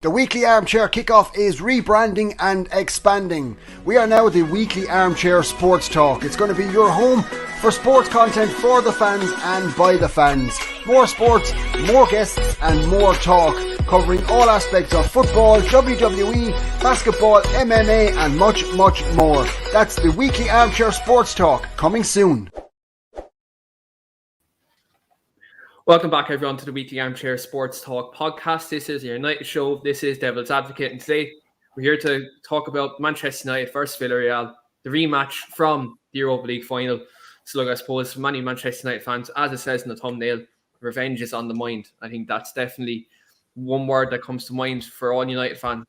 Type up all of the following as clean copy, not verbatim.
The Weekly Armchair Kickoff is rebranding and expanding. We are now the Weekly Armchair Sports Talk. It's going to be your home for sports content for the fans and by the fans. More sports, more guests and more talk, covering all aspects of football, WWE, basketball, MMA and much, much more. That's the Weekly Armchair Sports Talk, coming soon. Welcome back, everyone, to the Weekly Armchair Sports Talk podcast. This is your United show. This is Devil's Advocate, and today we're here to talk about Manchester United versus Villarreal, the rematch from the Europa League Final. So, look, I suppose for many Manchester United fans, as it says in the thumbnail, revenge is on the mind. I think that's definitely one word that comes to mind for all United fans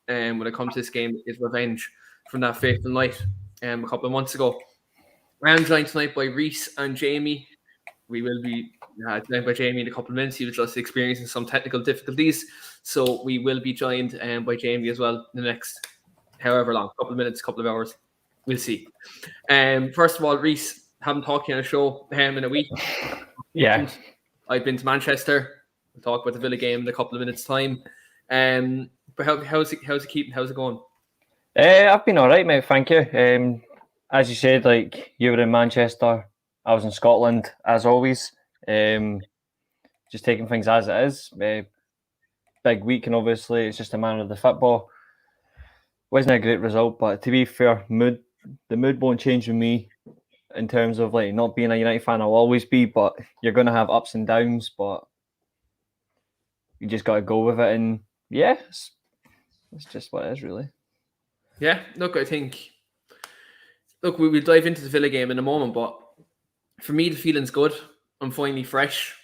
when it comes to this game is revenge from that fateful night a couple of months ago. I'm joined tonight by Reese and Jamie. We will be joined by Jamie in a couple of minutes. He was just experiencing some technical difficulties. So we will be joined by Jamie as well in the next however long, couple of minutes, couple of hours. We'll see. First of all, Reese, haven't talked to you on a show in a week. Yeah. I've been to Manchester. We'll talk about the Villa game in a couple of minutes' time. But how's it keeping? How's it going? I've been all right, mate. Thank you. As you said, like you were in Manchester, I was in Scotland, as always. Just taking things as it is. Big week, and obviously it's just a matter of the football. Wasn't a great result, but to be fair, the mood won't change with me in terms of like not being a United fan. I'll always be, but you're going to have ups and downs. But you just got to go with it, and yeah, it's just what it is, really. Yeah, look, I think. Look, we'll dive into the Villa game in a moment, but for me, the feeling's good. I'm finally fresh.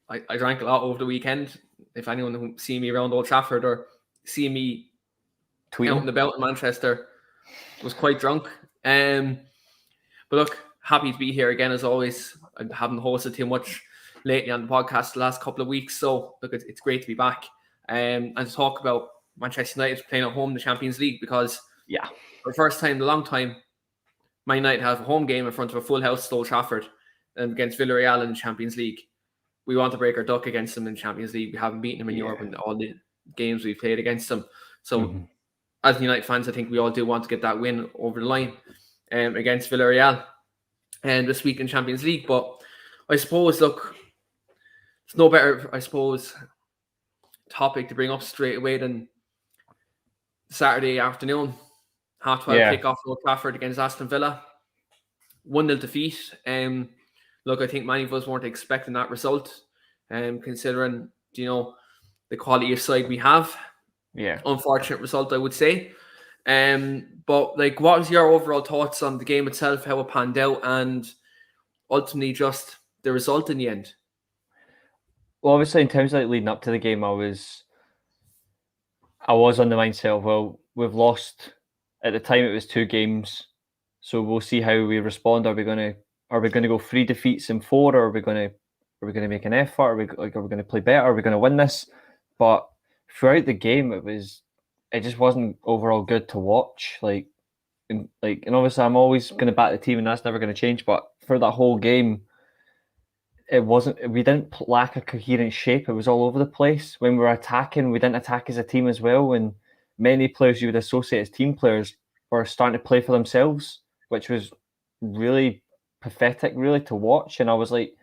I drank a lot over the weekend. If anyone who see me around Old Trafford or see me out and about in Manchester, was quite drunk. But look, happy to be here again as always. I haven't hosted too much lately on the podcast the last couple of weeks, so look, it's great to be back and to talk about Manchester United playing at home in the Champions League because for the first time in a long time, Man United have a home game in front of a full house at Old Trafford and against Villarreal in the Champions League. We want to break our duck against them in the Champions League. We haven't beaten them in Europe in all the games we've played against them. So as United fans, I think we all do want to get that win over the line against Villarreal and this week in Champions League. But I suppose, look, it's no better, I suppose, topic to bring up straight away than Saturday afternoon. 12:30 kick-off at Old Trafford against Aston Villa. 1-0 defeat. Look, I think many of us weren't expecting that result, considering, the quality of side we have. Yeah. Unfortunate result, I would say. But, like, what was your overall thoughts on the game itself, how it panned out, and ultimately just the result in the end? Well, obviously, in terms of like leading up to the game, I was on the mindset of, well, we've lost. At the time, it was 2 games, so we'll see how we respond. Are we going to go 3 defeats in 4, or are we going to make an effort? Are we going to play better? Are we going to win this? But throughout the game, it just wasn't overall good to watch. And obviously, I'm always going to back the team, and that's never going to change. But for that whole game, it wasn't. We didn't lack a coherent shape. It was all over the place. When we were attacking, we didn't attack as a team as well. And many players you would associate as team players were starting to play for themselves, which was really pathetic, really, to watch. And I was like,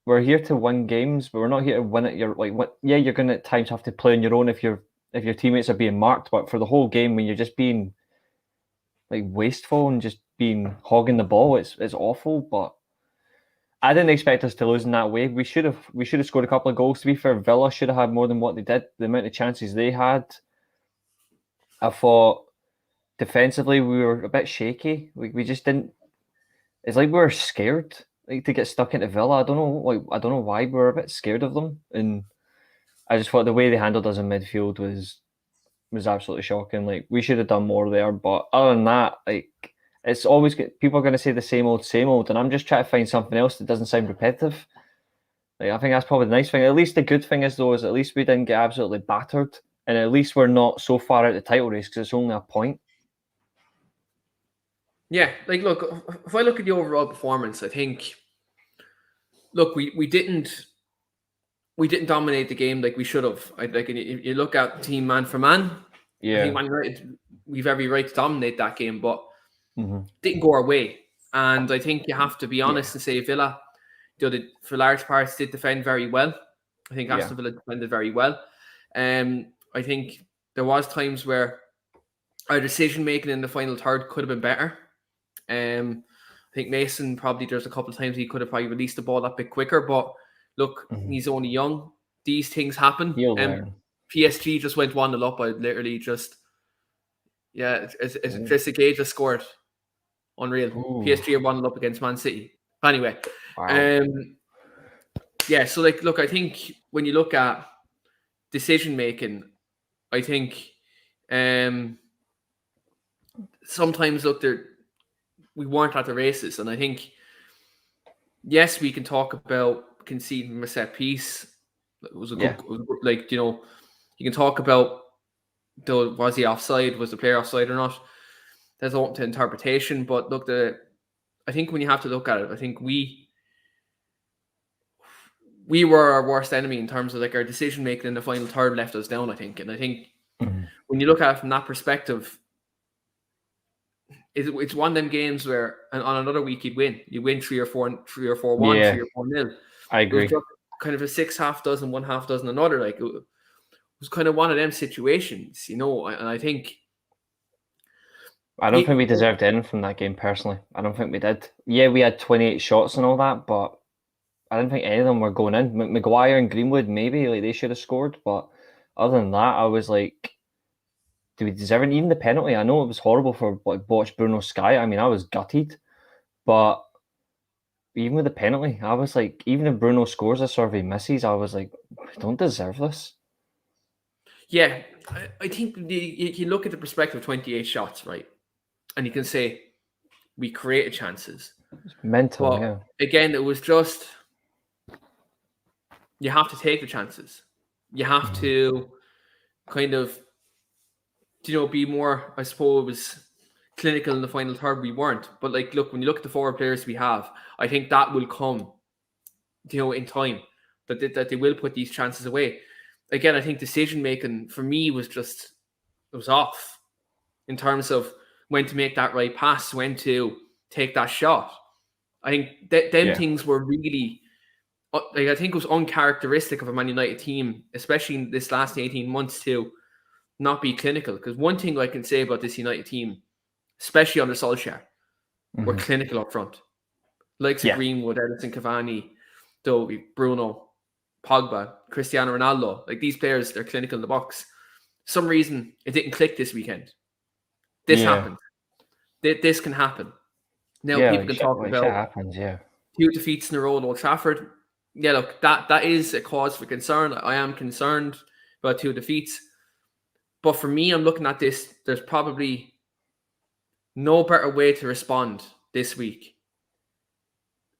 we're here to win games, but we're not here to win it. You're going to at times have to play on your own if your teammates are being marked. But for the whole game, when you're just being like wasteful and just being hogging the ball, it's awful. But I didn't expect us to lose in that way. We should have scored a couple of goals. To be fair, Villa should have had more than what they did. The amount of chances they had, I thought defensively we were a bit shaky. We just didn't. It's like we were scared to get stuck into Villa. I don't know why we were a bit scared of them. And I just thought the way they handled us in midfield was absolutely shocking. Like, we should have done more there. But other than that, like, it's always people are going to say the same old, and I'm just trying to find something else that doesn't sound repetitive. Like, I think that's probably the nice thing. At least the good thing is at least we didn't get absolutely battered, and at least we're not so far out the title race because it's only a point. Yeah, like, look, if I look at the overall performance, I think, look, we didn't we didn't dominate the game like we should have. Like you look at team man for man, I think Man United, we've every right to dominate that game, but didn't go our way. And I think you have to be honest and say Villa, for large parts, did defend very well. I think Aston Villa defended very well. I think there was times where our decision making in the final third could have been better. I think Mason there's a couple of times he could have probably released the ball that bit quicker, but look, he's only young. These things happen. PSG just went 1-0 up. I literally just it's a Gage just scored. Unreal. Ooh. PSG are 1-0 up against Man City. Anyway, so look, I think when you look at decision making, I think sometimes we weren't at the races, and I think yes, we can talk about conceding a set piece. It was a good, you can talk about was he offside, was the player offside or not. That's open to interpretation, but look, I think when you have to look at it, I think we were our worst enemy in terms of our decision making in the final third left us down, I think. And I think when you look at it from that perspective, it's one of them games where on another week you'd win. You win 3 or 4-1, 3 or 4-0. I agree. It was just kind of a 6 half dozen, 1 half dozen another. It was kind of one of them situations, and I think I don't think we deserved in from that game personally. I don't think we did. Yeah, we had 28 shots and all that, but I didn't think any of them were going in. Maguire and Greenwood, maybe they should have scored, but other than that, I was like, do we deserve it? Even the penalty, I know it was horrible for botched Bruno Sky. I mean, I was gutted, but even with the penalty, I was like, even if Bruno scores a survey misses, I was like, we don't deserve this. Yeah, I think you look at the perspective of 28 shots, right? And you can say we created chances. It's mental, but again, it was just you have to take the chances. You have to kind of, be more, I suppose, clinical in the final third. We weren't. But look, when you look at the forward players we have, I think that will come, in time, that they will put these chances away. Again, I think decision making for me was off in terms of when to make that right pass, when to take that shot. I think them things were really, I think it was uncharacteristic of a Man United team, especially in this last 18 months, to not be clinical. Because one thing I can say about this United team, especially under Solskjaer, we're clinical up front. Likes of Greenwood, Edison, Cavani, Bruno, Pogba, Cristiano Ronaldo. These players, they're clinical in the box. For some reason, it didn't click this weekend. This happened. This can happen. Now people can talk about 2 defeats in a row at Old Trafford. Yeah, look, that is a cause for concern. I am concerned about 2 defeats. But for me, I'm looking at this, there's probably no better way to respond this week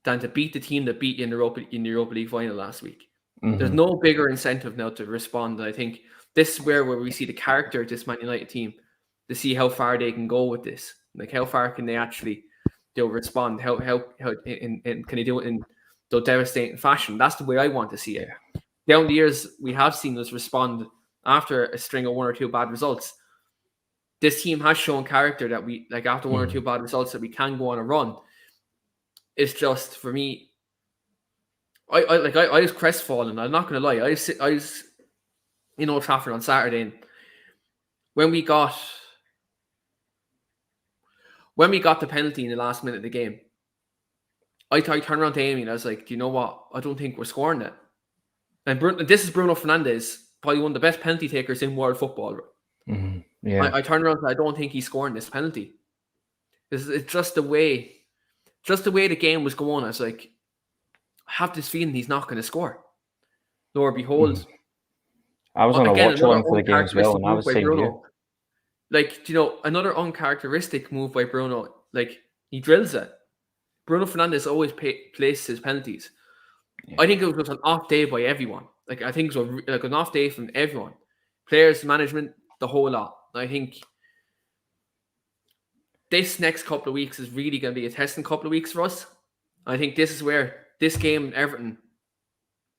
than to beat the team that beat you in the Europa League Final last week. There's no bigger incentive now to respond. I think this is where we see the character of this Man United team, to see how far they can go with this. How far can they actually respond? How can they do it in the devastating fashion? That's the way I want to see it. Down the years, we have seen us respond after a string of 1 or 2 bad results. This team has shown character that we, after 1 or 2 bad results, that we can go on a run. It's just, for me, I was crestfallen. I'm not going to lie. I was in Old Trafford on Saturday, and when we got the penalty in the last minute of the game, I turned around to Amy and I was like, do you know what? I don't think we're scoring it. And this is Bruno Fernandes, probably one of the best penalty takers in world football. I turned around and said, I don't think he's scoring this penalty. It's just the way the game was going. I was like, I have this feeling he's not going to score. Lord behold. I was on a watch along for the game as well, and I was saying another uncharacteristic move by Bruno, he drills it. Bruno Fernandes always places his penalties. I think it was an off day by everyone. I think it was an off day from everyone. Players, management, the whole lot. I think this next couple of weeks is really going to be a testing couple of weeks for us. I think this is where this game, Everton,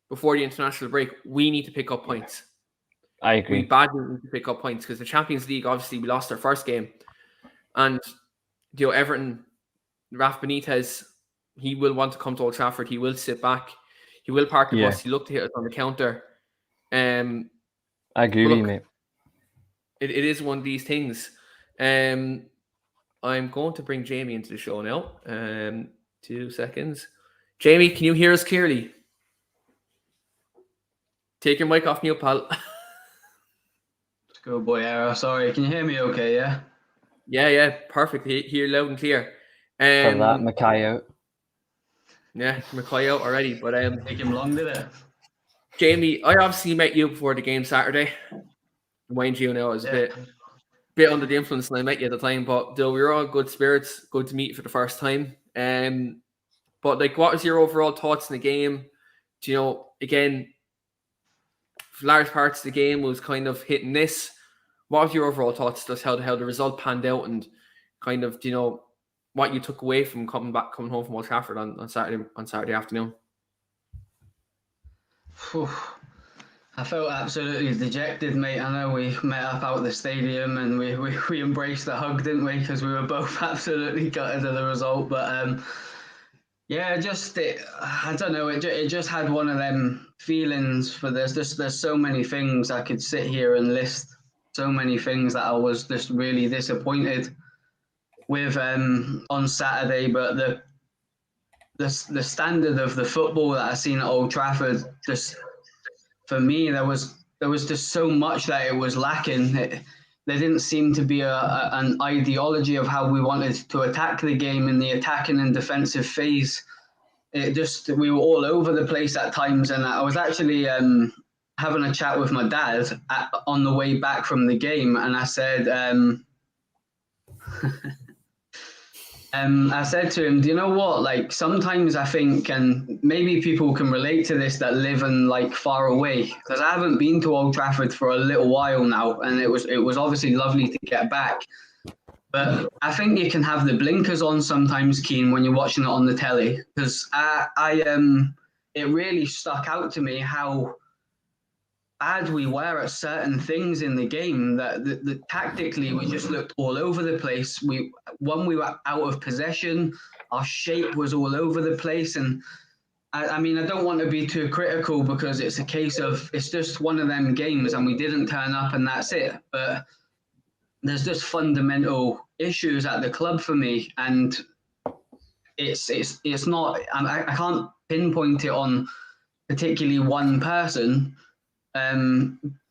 before the international break, we need to pick up points. I agree. We badly need to pick up points because the Champions League, obviously, we lost our first game. And, Everton, Raf Benitez, he will want to come to Old Trafford. He will sit back. He will park the bus. He looked to hit us on the counter. I agree with you, mate. It is one of these things. I'm going to bring Jamie into the show now. 2 seconds. Jamie, can you hear us clearly? Take your mic off mute, pal. Good boy, Arrow. Sorry, can you hear me okay, yeah? Yeah, perfect. Hear loud and clear. For that, Mackay out. Yeah, Mackay out already. But Take him long, did it? Jamie, I obviously met you before the game Saturday. Mind you, now I was a bit under the influence when I met you at the time, but we were all good spirits. Good to meet you for the first time. But what was your overall thoughts in the game? Again, large parts of the game was kind of hit and miss. What was your overall thoughts? Just how the result panned out, and kind of what you took away from coming home from Old Trafford on Saturday afternoon. I felt absolutely dejected, mate. I know we met up out the stadium and we embraced the hug, didn't we? Because we were both absolutely gutted of the result. But I don't know. It just had one of them feelings. For there's so many things I could sit here and list. So many things that I was just really disappointed with on Saturday. But the standard of the football that I seen at Old Trafford, just for me, there was just so much that it was lacking. There didn't seem to be an ideology of how we wanted to attack the game in the attacking and defensive phase. We were all over the place at times, and I was actually having a chat with my dad on the way back from the game, and I said, I said to him, do you know what? Like, sometimes I think, and maybe people can relate to this that live in far away, because I haven't been to Old Trafford for a little while now, and it was obviously lovely to get back. But I think you can have the blinkers on sometimes, Keane, when you're watching it on the telly, because it really stuck out to me how bad we were at certain things in the game. That tactically we just looked all over the place. When we were out of possession, our shape was all over the place. And I mean, I don't want to be too critical because it's a case of it's just one of them games and we didn't turn up and that's it. But there's just fundamental issues at the club for me, and it's not. I can't pinpoint it on particularly one person.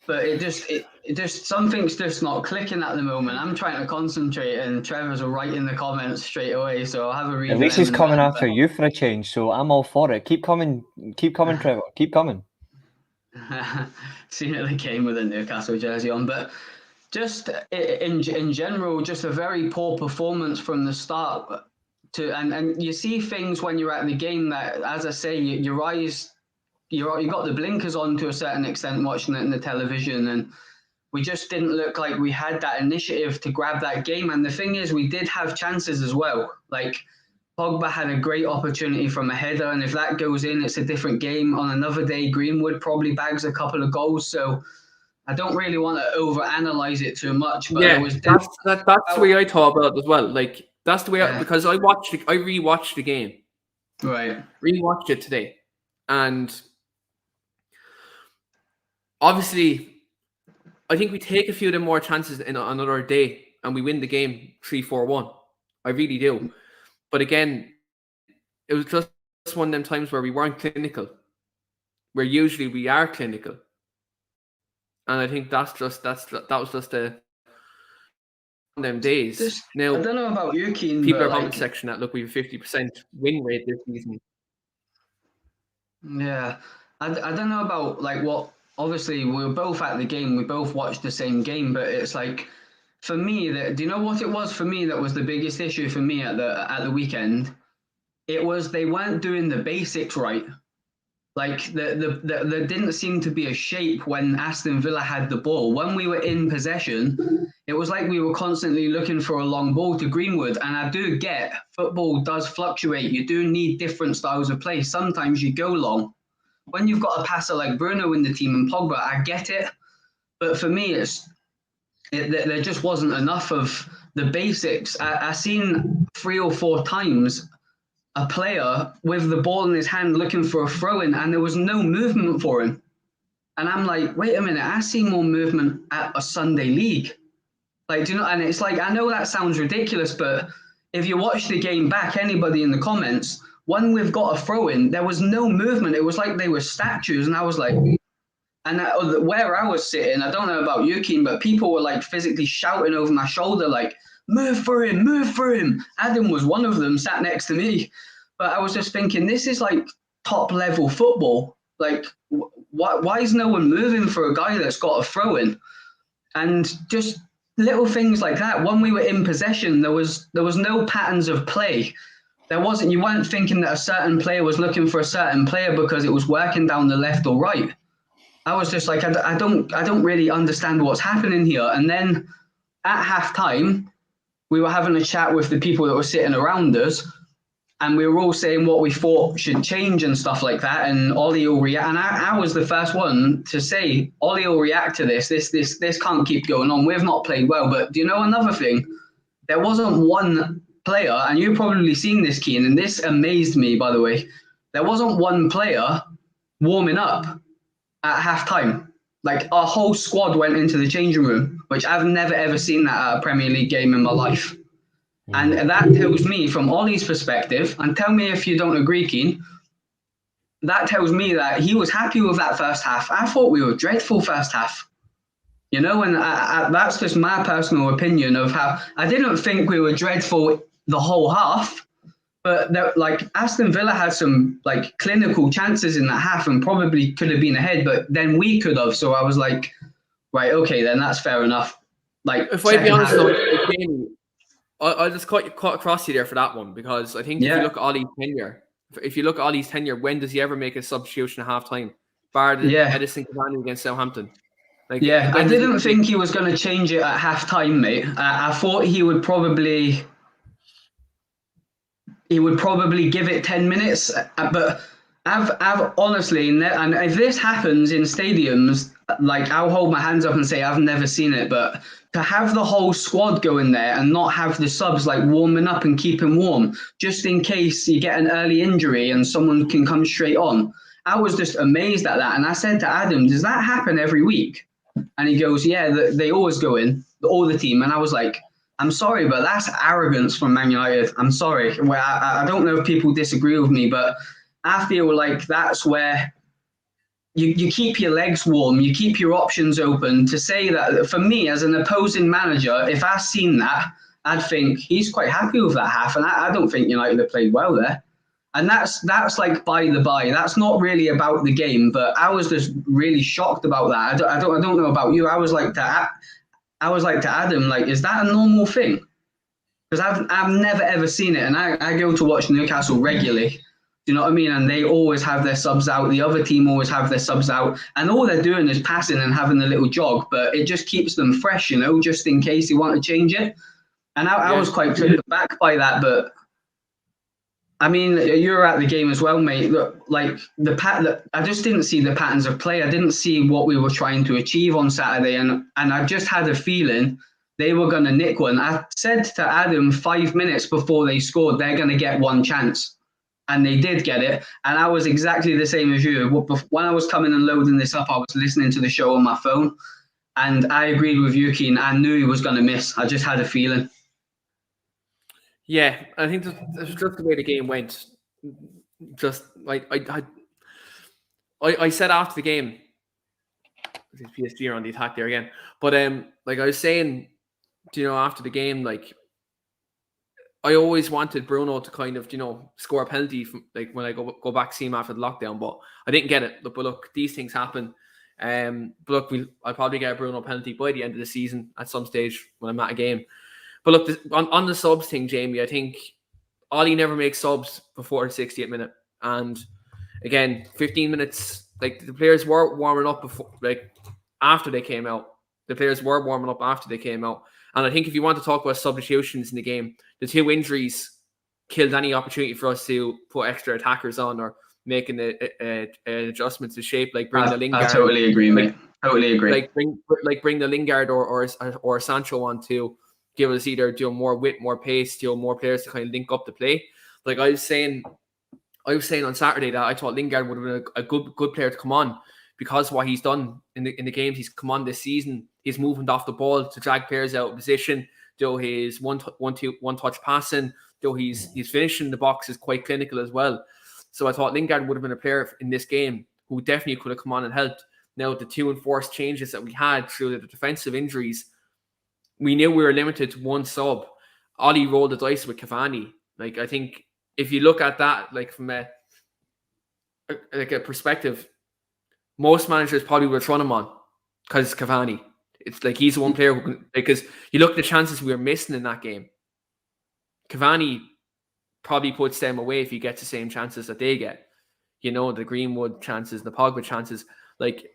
But it just something's just not clicking at the moment. I'm trying to concentrate, and Trevor's right in the comments straight away, so I'll have a read. At least he's coming after you for a change, so I'm all for it. Keep coming, Trevor. Keep coming. Seen it the game with a Newcastle jersey on, but just in general, just a very poor performance from the start. And you see things when you're at the game that, as I say, your eyes. You got the blinkers on to a certain extent watching it in the television, and we just didn't look like we had that initiative to grab that game. And the thing is, we did have chances as well. Like, Pogba had a great opportunity from a header, and if that goes in, it's a different game. On another day, Greenwood probably bags a couple of goals. So I don't really want to overanalyze it too much. But that's the way I thought about it as well. Like, that's the way because I rewatched the game. Right. Rewatched it today, and obviously, I think we take a few of them more chances in another day and we win the game 3-4-1. I really do. But again, it was just one of them times where we weren't clinical, where usually we are clinical. And I think that was just the one of them days. Now, I don't know about you, Keane. People are comment section that, look, we have a 50% win rate this season. Yeah. I don't know about what. Obviously, we were both at the game. We both watched the same game, but it's for me, do you know what it was for me that was the biggest issue for me at the weekend? It was they weren't doing the basics right. There didn't seem to be a shape when Aston Villa had the ball. When we were in possession, it was like we were constantly looking for a long ball to Greenwood. And I do get football does fluctuate. You do need different styles of play. Sometimes you go long. when you've got a passer like Bruno in the team and Pogba, I get it. But for me, there just wasn't enough of the basics. I seen 3 or 4 times a player with the ball in his hand looking for a throw-in, and there was no movement for him. And I'm like, wait a minute, I see more movement at a Sunday league. Like, do you know? And it's like, I know that sounds ridiculous, but if you watch the game back, anybody in the comments, when we've got a throw-in, there was no movement. It was like they were statues, and I was like, where I was sitting, I don't know about you, Keane, but people were like physically shouting over my shoulder, like, move for him, move for him. Adam was one of them, sat next to me. But I was just thinking, this is like top level football. Like, why is no one moving for a guy that's got a throw in? And just little things like that. When we were in possession, there was no patterns of play. You weren't thinking that a certain player was looking for a certain player because it was working down the left or right. I was just like, I don't really understand what's happening here. And then at halftime, we were having a chat with the people that were sitting around us, and we were all saying what we thought should change and stuff like that. And Ollie will react. And I was the first one to say, Ollie will react to this. This can't keep going on. We've not played well. But do you know another thing? There wasn't one player, and you've probably seen this, Keane, and this amazed me, by the way. There wasn't one player warming up at halftime. Like, our whole squad went into the changing room, which I've never, ever seen that at a Premier League game in my life. And that tells me, from Ollie's perspective, and tell me if you don't agree, Keane, that tells me that he was happy with that first half. I thought we were dreadful first half. You know, and that's just my personal opinion of how I didn't think we were dreadful the whole half. But like Aston Villa had some like clinical chances in that half and probably could have been ahead, but then we could have. So I was like, right, okay, then that's fair enough. Like, if I be honest, though, I'll just cut across you there for that one, because I think if you look at Ollie's tenure, when does he ever make a substitution at halftime? Bar the Edison Cavani against Southampton. Like, I didn't think he was going to change it at halftime, mate. I thought he would probably give it 10 minutes, but I've honestly, and if this happens in stadiums, like, I'll hold my hands up and say I've never seen it, but to have the whole squad go in there and not have the subs like warming up and keeping warm, just in case you get an early injury and someone can come straight on. I was just amazed at that. And I said to Adam, does that happen every week? And he goes, yeah, they always go in, all the team. And I was like, I'm sorry, but that's arrogance from Man United. I'm sorry. Well, I don't know if people disagree with me, but I feel like that's where you keep your legs warm, you keep your options open. To say that, for me, as an opposing manager, if I seen that, I'd think he's quite happy with that half. And I don't think United have played well there. And that's like by the by. That's not really about the game, but I was just really shocked about that. I don't know about you. I was like to Adam, like, is that a normal thing? Because I've never ever seen it, and I go to watch Newcastle regularly. Do you know what I mean? And they always have their subs out. The other team always have their subs out, and all they're doing is passing and having a little jog. But it just keeps them fresh, you know, just in case you want to change it. And I was quite taken back by that, but. I mean, you're at the game as well, mate. Look, like I just didn't see the patterns of play. I didn't see what we were trying to achieve on Saturday, and I just had a feeling they were going to nick one. I said to Adam 5 minutes before they scored, they're going to get one chance, and they did get it. And I was exactly the same as you. When I was coming and loading this up, I was listening to the show on my phone, and I agreed with you, Keane. I knew he was going to miss. I just had a feeling. Yeah, I think that's just the way the game went. Just like I said after the game, PSG are on the attack there again. But like I was saying, you know, after the game, like I always wanted Bruno to kind of, you know, score a penalty from, like, when I go back to see him after the lockdown, but I didn't get it. But look, these things happen. But look, I'll probably get a Bruno penalty by the end of the season at some stage when I'm at a game. But look, on the subs thing, Jamie, I think Ollie never makes subs before the 60th minute. And again, 15 minutes, like, the players were warming up before, like, after they came out. The players were warming up after they came out. And I think if you want to talk about substitutions in the game, the 2 injuries killed any opportunity for us to put extra attackers on or making an adjustment to shape, like bringing the Lingard. I totally agree, mate. Totally agree. Bring the Lingard or Sancho on to give us either more width, more pace, more players to kind of link up the play. Like I was saying on Saturday that I thought Lingard would have been a good player to come on, because what he's done in the games he's come on this season, he's moving off the ball to drag players out of position. His one touch passing, he's finishing the box is quite clinical as well. So I thought Lingard would have been a player in this game who definitely could have come on and helped. Now, the two enforced changes that we had through the defensive injuries, we knew we were limited to one sub. Ollie rolled the dice with Cavani. Like, I think if you look at that, like from a perspective, most managers probably would run him on because Cavani. It's like he's the one player who can, because you look at the chances we were missing in that game. Cavani probably puts them away if he gets the same chances that they get. The Greenwood chances, the Pogba chances. Like,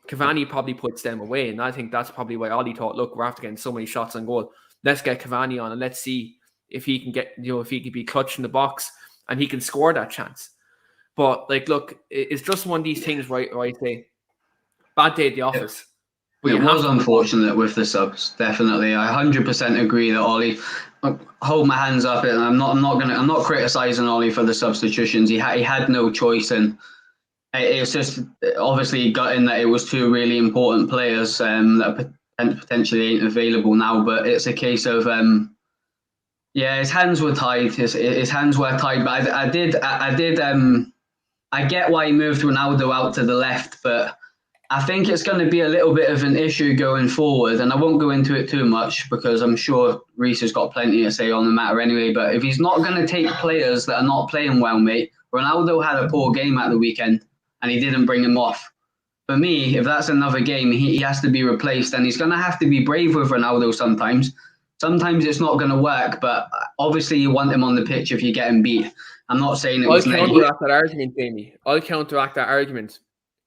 Cavani probably puts them away. And I think that's probably why Ollie thought, look, we're after getting so many shots on goal. Let's get Cavani on and let's see if he can get, if he can be clutch in the box and he can score that chance. But, like, look, it's just one of these things where I say, bad day at the office. It was unfortunate with the subs, definitely. I 100% agree that Ollie, hold my hands up, and I'm not criticizing Ollie for the substitutions. He had no choice, and it's just obviously gutting that it was two really important players that potentially ain't available now. But it's a case of his hands were tied. His hands were tied. But I get why he moved Ronaldo out to the left, but I think it's going to be a little bit of an issue going forward, and I won't go into it too much because I'm sure Reece has got plenty to say on the matter anyway. But if he's not going to take players that are not playing well, mate, Ronaldo had a poor game at the weekend and he didn't bring him off. For me, if that's another game, he has to be replaced, and he's going to have to be brave with Ronaldo sometimes. Sometimes it's not going to work, but obviously you want him on the pitch if you get him beat. I'm not saying it was negative. I'll counteract that argument, Jamie. I'll counteract that argument.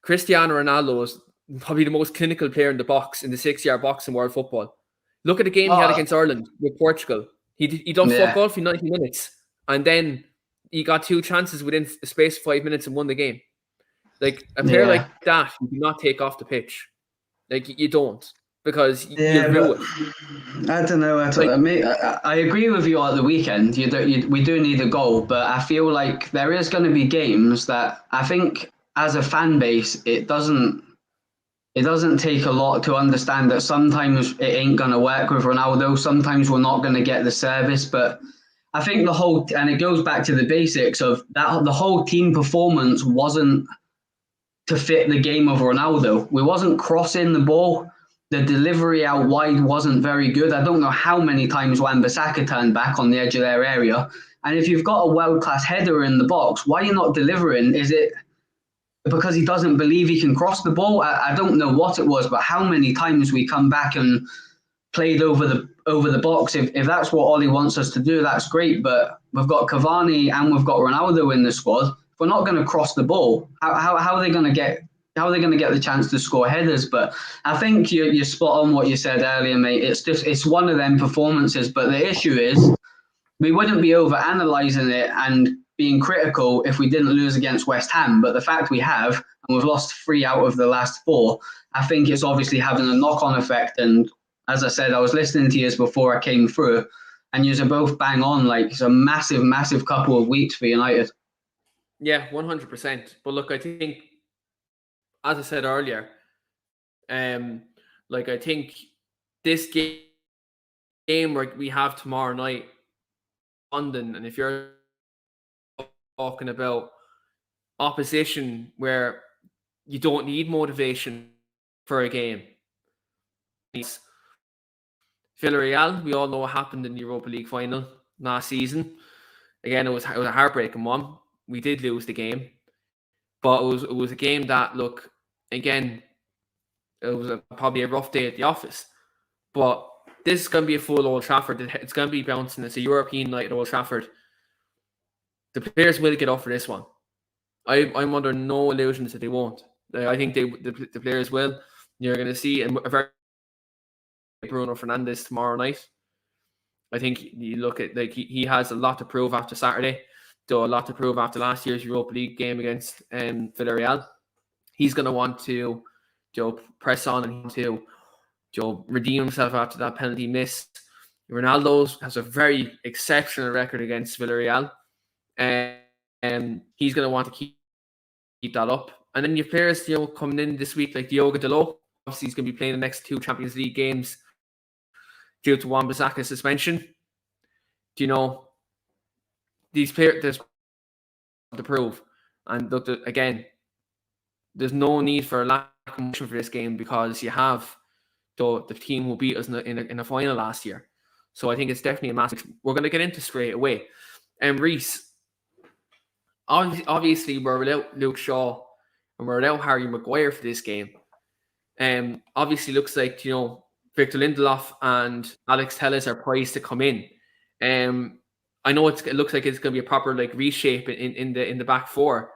Cristiano Ronaldo is probably the most clinical player in the box, in the 6-yard box in world football. Look at the game he had against Ireland with Portugal. He done fuck off in 90 minutes, and then he got 2 chances within the space of 5 minutes and won the game. Like, a player like that, you do not take off the pitch. Like, you don't, because you rue it. I don't know. I agree with you at the weekend. We do need a goal, but I feel like there is going to be games that I think, as a fan base, it doesn't take a lot to understand that sometimes it ain't going to work with Ronaldo. Sometimes we're not going to get the service. But I think and it goes back to the basics of that, the whole team performance wasn't to fit the game of Ronaldo. We wasn't crossing the ball. The delivery out wide wasn't very good. I don't know how many times Wan-Bissaka turned back on the edge of their area. And if you've got a world-class header in the box, why are you not delivering? Is it because he doesn't believe he can cross the ball? I don't know what it was, but how many times we come back and played over the box. If that's what Ollie wants us to do, that's great. But we've got Cavani and we've got Ronaldo in the squad. If we're not going to cross the ball, how are they going to get? How are they going to get the chance to score headers? But I think you're spot on what you said earlier, mate. It's one of them performances. But the issue is we wouldn't be over-analysing it and being critical if we didn't lose against West Ham. But the fact we have, and we've lost 3 out of the last 4, I think it's obviously having a knock-on effect. And as I said, I was listening to you before I came through, and you are both bang on. Like, it's a massive, massive couple of weeks for United. Yeah, 100%. But look, I think, as I said earlier, I think this game we have tomorrow night, London, and if you're talking about opposition where you don't need motivation for a game, Villarreal, we all know what happened in the Europa League Final last season. Again, it was a heartbreaking one. We did lose the game. But it was a game that, look, again, it was probably a rough day at the office. But this is going to be a full Old Trafford. It's going to be bouncing. It's a European night at Old Trafford. The players will get up for this one. I'm under no illusions that they won't. I think the players will. You're going to see a very Bruno Fernandes tomorrow night. I think you look at, like, he has a lot to prove after Saturday a lot to prove after last year's Europa League game against Villarreal. He's going to want to press on and to redeem himself after that penalty miss. Ronaldo has a very exceptional record against Villarreal, and he's going to want to keep that up. And then you have players coming in this week like Diogo Dalot. Obviously, he's going to be playing the next 2 Champions League games due to Wan-Bissaka's suspension. These players, there's to prove. And look, again, there's no need for a lack of motion for this game because you have the team who beat us in a final last year. So I think it's definitely a massive. We're going to get into straight away. And Reese, obviously, we're without Luke Shaw and we're without Harry Maguire for this game. Obviously, looks like Victor Lindelof and Alex Telles are poised to come in. I know it looks like it's going to be a proper reshape in the back four.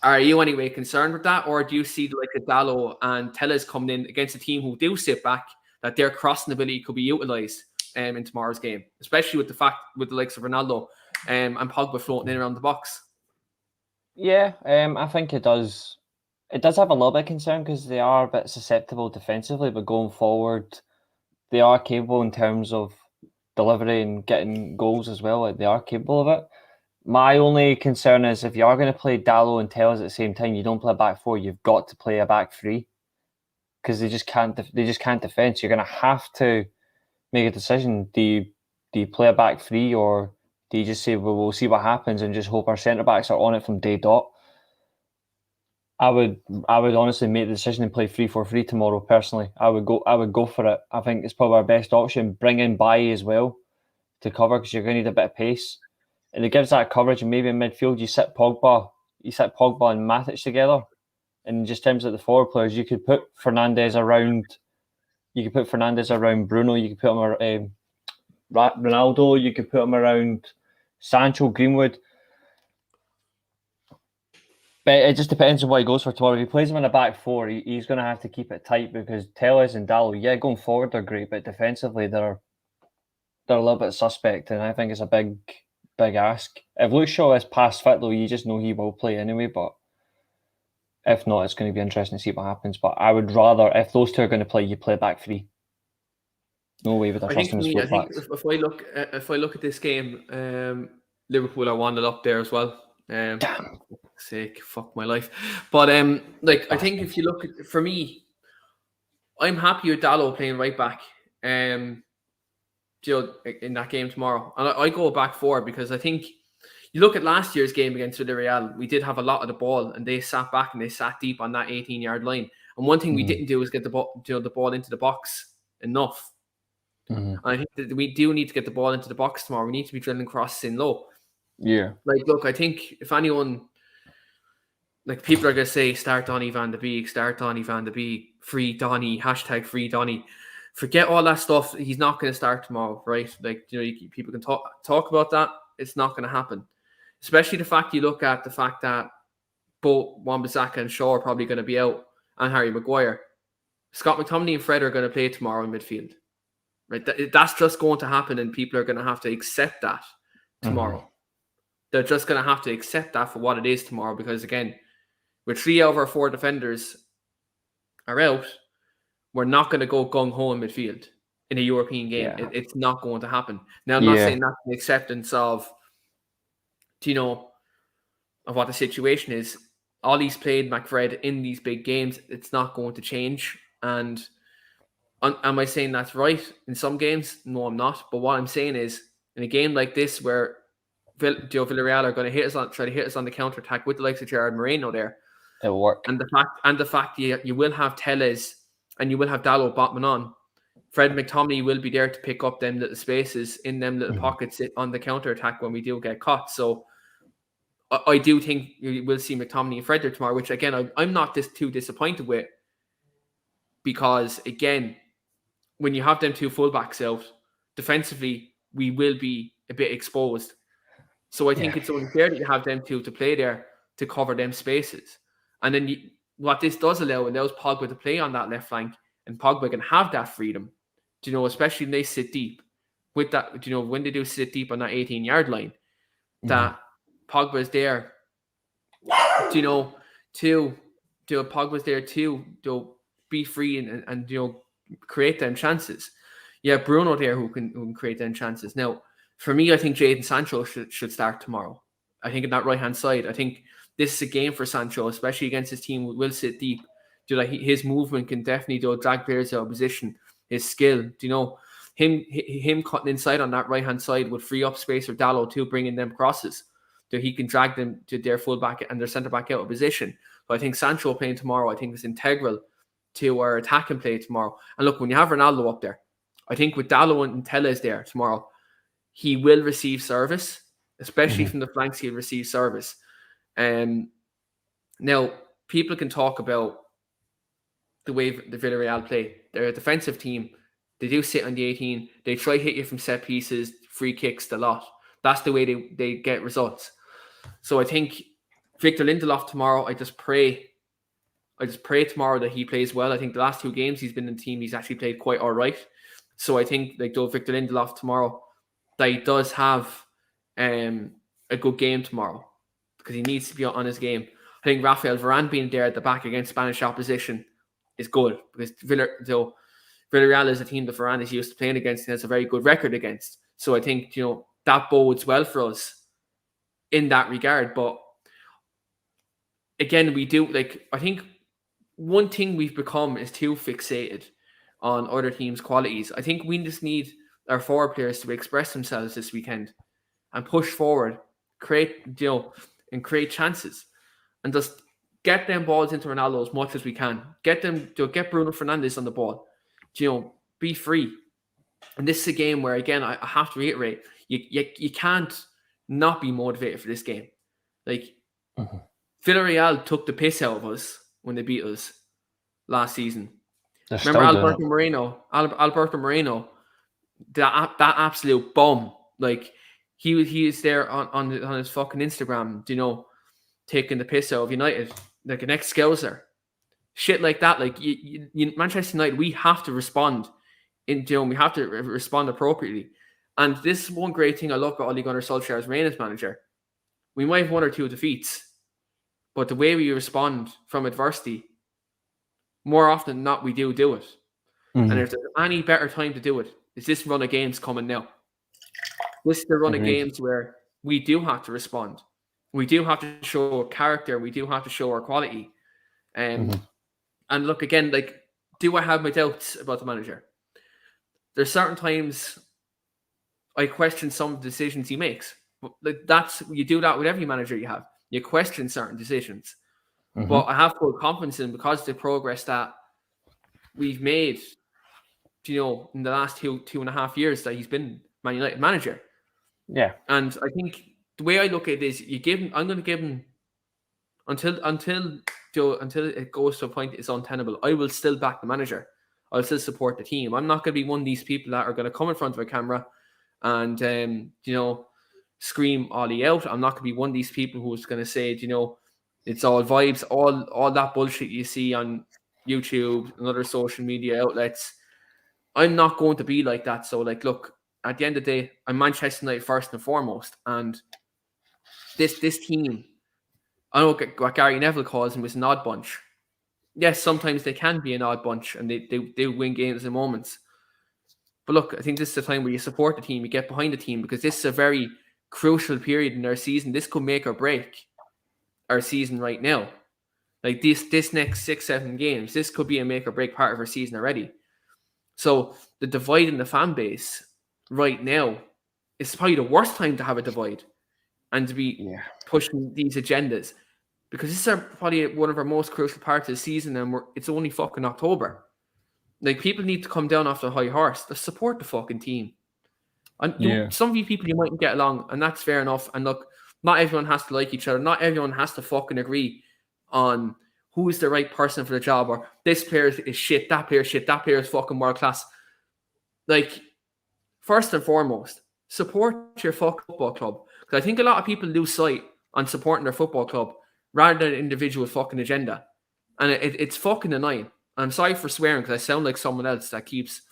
Are you anyway concerned with that, or do you see Dalot and Telles coming in against a team who do sit back, that their crossing ability could be utilised in tomorrow's game, especially with the likes of Ronaldo and Pogba floating in around the box? Yeah, I think it does. It does have a little bit of concern because they are a bit susceptible defensively, but going forward, they are capable in terms of delivery and getting goals as well. They are capable of it. My only concern is if you are going to play Dalot and Telles at the same time, you don't play a back four. You've got to play a back three because they just can't defend. So you're going to have to make a decision. Do you play a back three, or do you just say, well, we'll see what happens and just hope our centre backs are on it from day dot? I would honestly make the decision and play 3-4-3 tomorrow. Personally, I would go for it. I think it's probably our best option. Bring in Bailly as well to cover because you're going to need a bit of pace. And it gives that coverage, and maybe in midfield you sit Pogba and Matic together. And just in terms of the forward players, you could put Fernandes around Bruno. You could put him around Ronaldo. You could put him around Sancho, Greenwood. But it just depends on what he goes for tomorrow. If he plays him in a back four, he's going to have to keep it tight because Telles and Dalot, going forward they're great, but defensively they're a little bit suspect, and I think it's a big ask. If Luke Shaw is past fit though, you just know he will play anyway, but if not, it's going to be interesting to see what happens. But I would rather, if those two are going to play, you play back three. No way would I trust him as full back. If I look at this game, Liverpool are 1-0 up there as well. Damn. Sake, fuck my life. But I think if you look at, for me, I'm happy with Dalot playing right back. In that game tomorrow, and I go back forward because I think you look at last year's game against Villarreal, we did have a lot of the ball, and they sat back and they sat deep on that 18-yard line. And one thing we didn't do was get the ball into the box enough. And I think that we do need to get the ball into the box tomorrow. We need to be drilling crosses in low. Yeah. Look, I think if anyone, people are going to say, start Donny van de Beek, free Donny, hashtag free Donny. Forget all that stuff. He's not going to start tomorrow, right? People can talk about that. It's not going to happen. Especially the fact you look at the fact that both Wan-Bissaka and Shaw are probably going to be out, and Harry Maguire. Scott McTominay and Fred are going to play tomorrow in midfield. Right? That's just going to happen, and people are going to have to accept that tomorrow. They're just going to have to accept that for what it is tomorrow because, again, with 3 out of our 4 defenders are out, we're not going to go gung-ho in midfield in a European game. Yeah. It's not going to happen. Now, I'm not saying that's an acceptance of what the situation is. Ollie's played McFred in these big games. It's not going to change. And am I saying that's right in some games? No, I'm not. But what I'm saying is, in a game like this where Villarreal are going to try to hit us on the counter-attack with the likes of Gerard Moreno there, it'll work. And the fact you will have Telles and you will have Dalot bottoming on. Fred McTominay will be there to pick up them little spaces in them little pockets on the counter-attack when we do get caught. So I do think you will see McTominay and Fred there tomorrow, which again, I'm not too disappointed with because, again, when you have them 2 fullbacks out, defensively, we will be a bit exposed. So I think it's only fair that you have them 2 to play there to cover them spaces. And then what this does allows Pogba to play on that left flank, and Pogba can have that freedom, especially when they sit deep. With that, when they do sit deep on that 18-yard line, that Pogba's there. Pogba's there too. Be free and create them chances. Yeah, Bruno there who can create them chances. Now, for me, I think Jadon Sancho should start tomorrow. I think in that right hand side, I think this is a game for Sancho, especially against his team who will sit deep. His movement can definitely drag players out of position. His skill, him cutting inside on that right hand side would free up space for Dalot too, bringing them crosses. He can drag them to their fullback and their centre back out of position. So I think Sancho playing tomorrow, I think is integral to our attacking play tomorrow. And look, when you have Ronaldo up there, I think with Dalot and Telles there tomorrow, he will receive service, especially from the flanks. He'll receive service. Now, people can talk about the way the Villarreal play. They're a defensive team. They do sit on the 18. They try to hit you from set pieces, free kicks, a lot. That's the way they get results. So I think Victor Lindelof tomorrow, I just pray tomorrow that he plays well. I think the last 2 games he's been in the team, he's actually played quite all right. So I think Victor Lindelof tomorrow, that he does have a good game tomorrow because he needs to be on his game. I think Rafael Varane being there at the back against Spanish opposition is good because Villarreal is a team that Varane is used to playing against and has a very good record against. So I think, that bodes well for us in that regard. But again, I think one thing we've become is too fixated on other teams' qualities. I think we just need our forward players to express themselves this weekend and push forward, create chances, and just get them balls into Ronaldo as much as we can. Get Bruno Fernandes on the ball. Be free. And this is a game where, again, I have to reiterate, you can't not be motivated for this game. Villarreal took the piss out of us when they beat us last season. Remember Alberto Moreno, that absolute bum. He was there on his fucking Instagram, taking the piss out of United, like an ex-Scouser. Shit like that. Manchester United, we have to respond. We have to respond appropriately. And this is one great thing I love about Ole Gunnar Solskjaer's reign as manager. We might have 1 or 2 defeats, but the way we respond from adversity, more often than not, we do it. And if there's any better time to do it, it's this run of games coming now. This is the run of games where we do have to respond. We do have to show character. We do have to show our quality. And look, again, do I have my doubts about the manager? There's certain times I question some of the decisions he makes. You do that with every manager you have. You question certain decisions. But I have full confidence in because of the progress that we've made, in the last two and a half years that he's been Man United manager. Yeah. And I think the way I look at it is I'm going to give him until it goes to a point it's untenable. I will still back the manager. I'll still support the team. I'm not going to be one of these people that are going to come in front of a camera and scream Ollie out. I'm not going to be one of these people who's going to say, it's all vibes, all that bullshit you see on YouTube and other social media outlets. I'm not going to be like that. So, look, at the end of the day, I'm Manchester United first and foremost. And this team, I know what Gary Neville calls them, is an odd bunch. Yes, sometimes they can be an odd bunch and they win games in moments. But look, I think this is the time where you support the team, you get behind the team, because this is a very crucial period in our season. This could make or break our season right now. This next 6-7 games, this could be a make or break part of our season already. So the divide in the fan base right now is probably the worst time to have a divide and to be pushing these agendas, because this is probably one of our most crucial parts of the season, and it's only fucking October. People need to come down off the high horse to support the fucking team. And some of you people, you mightn't get along, and that's fair enough. And look, not everyone has to like each other. Not everyone has to fucking agree on who is the right person for the job, or this player is shit, that player is shit, that player is fucking world class. First and foremost, support your fucking football club. Because I think a lot of people lose sight on supporting their football club rather than an individual fucking agenda. And it's fucking annoying. I'm sorry for swearing because I sound like someone else that keeps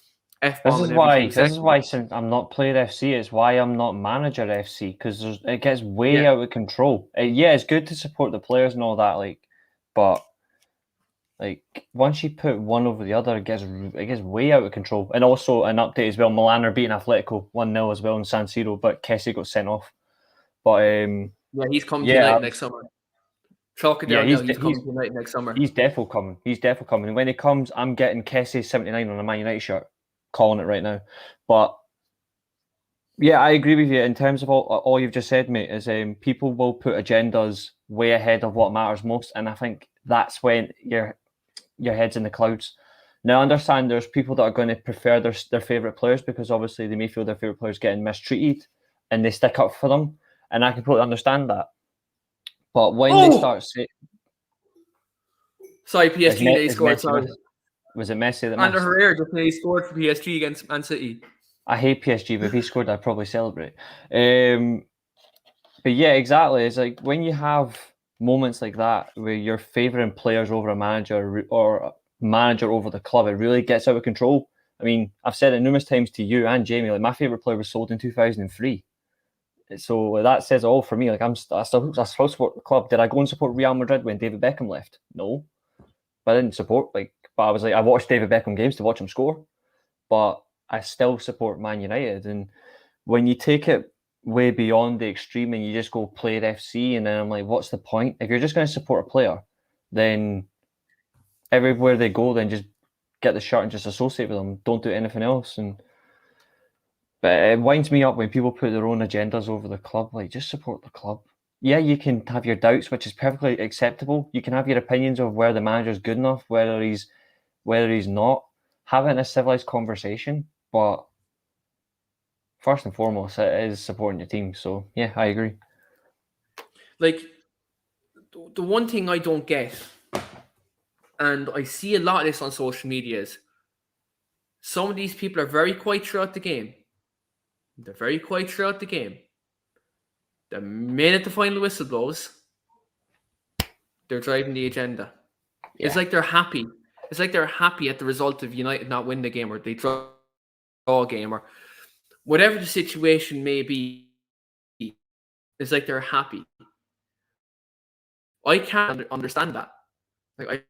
F-bomb This is in every 10 why. This is seconds. why since I'm not player FC, it's why I'm not manager FC because it gets way Yeah. out of control. Yeah, it's good to support the players and all that, like, but like once you put one over the other, it gets way out of control. And also an update as well: Milan are beating Atletico 1-0 as well in San Siro, but Kessie got sent off. But Yeah, he's coming to yeah, United next summer. Chalk it yeah, down now. He's coming to United next summer. he's definitely coming. He's definitely coming. And when he comes, I'm getting Kessie 79 on a Man United shirt. Calling it right now, but. Yeah, I agree with you in terms of all you've just said, mate. Is people will put agendas way ahead of what matters most, and I think that's when your head's in the clouds. Now, I understand there's people that are going to prefer their favourite players because obviously they may feel their favourite players getting mistreated, and they stick up for them, and I completely understand that. But when they start saying, sorry, PSG they scored. Sorry, was it Messi that Ander missed? Herrera just he scored for PSG against Man City. I hate PSG, but if he scored, I'd probably celebrate. But yeah, exactly. It's like when you have moments like that where you're favouring players over a manager or manager over the club, it really gets out of control. I mean, I've said it numerous times to you and Jamie. Like my favourite player was sold in 2003, so that says it all for me. Like I still support the club. Did I go and support Real Madrid when David Beckham left? No, but I didn't support. But I was like, I watched David Beckham games to watch him score, but I still support Man United. And when you take it way beyond the extreme and you just go play at FC, and then I'm like, what's the point? If you're just going to support a player, then everywhere they go, then just get the shirt and just associate with them. Don't do anything else. But it winds me up when people put their own agendas over the club. Like, just support the club. Yeah, you can have your doubts, which is perfectly acceptable. You can have your opinions of where the manager's good enough, whether he's not. Have it in a civilized conversation, but first and foremost, it is supporting your team. So yeah, I agree. Like the one thing I don't get, and I see a lot of this on social media, is some of these people are very quiet throughout the game. They're very quiet throughout the game. The minute the final whistle blows, they're driving the agenda. Yeah. It's like they're happy. It's like they're happy at the result of United not winning the game, or they draw a game, or whatever the situation may be. It's like they're happy. I can't understand that. Like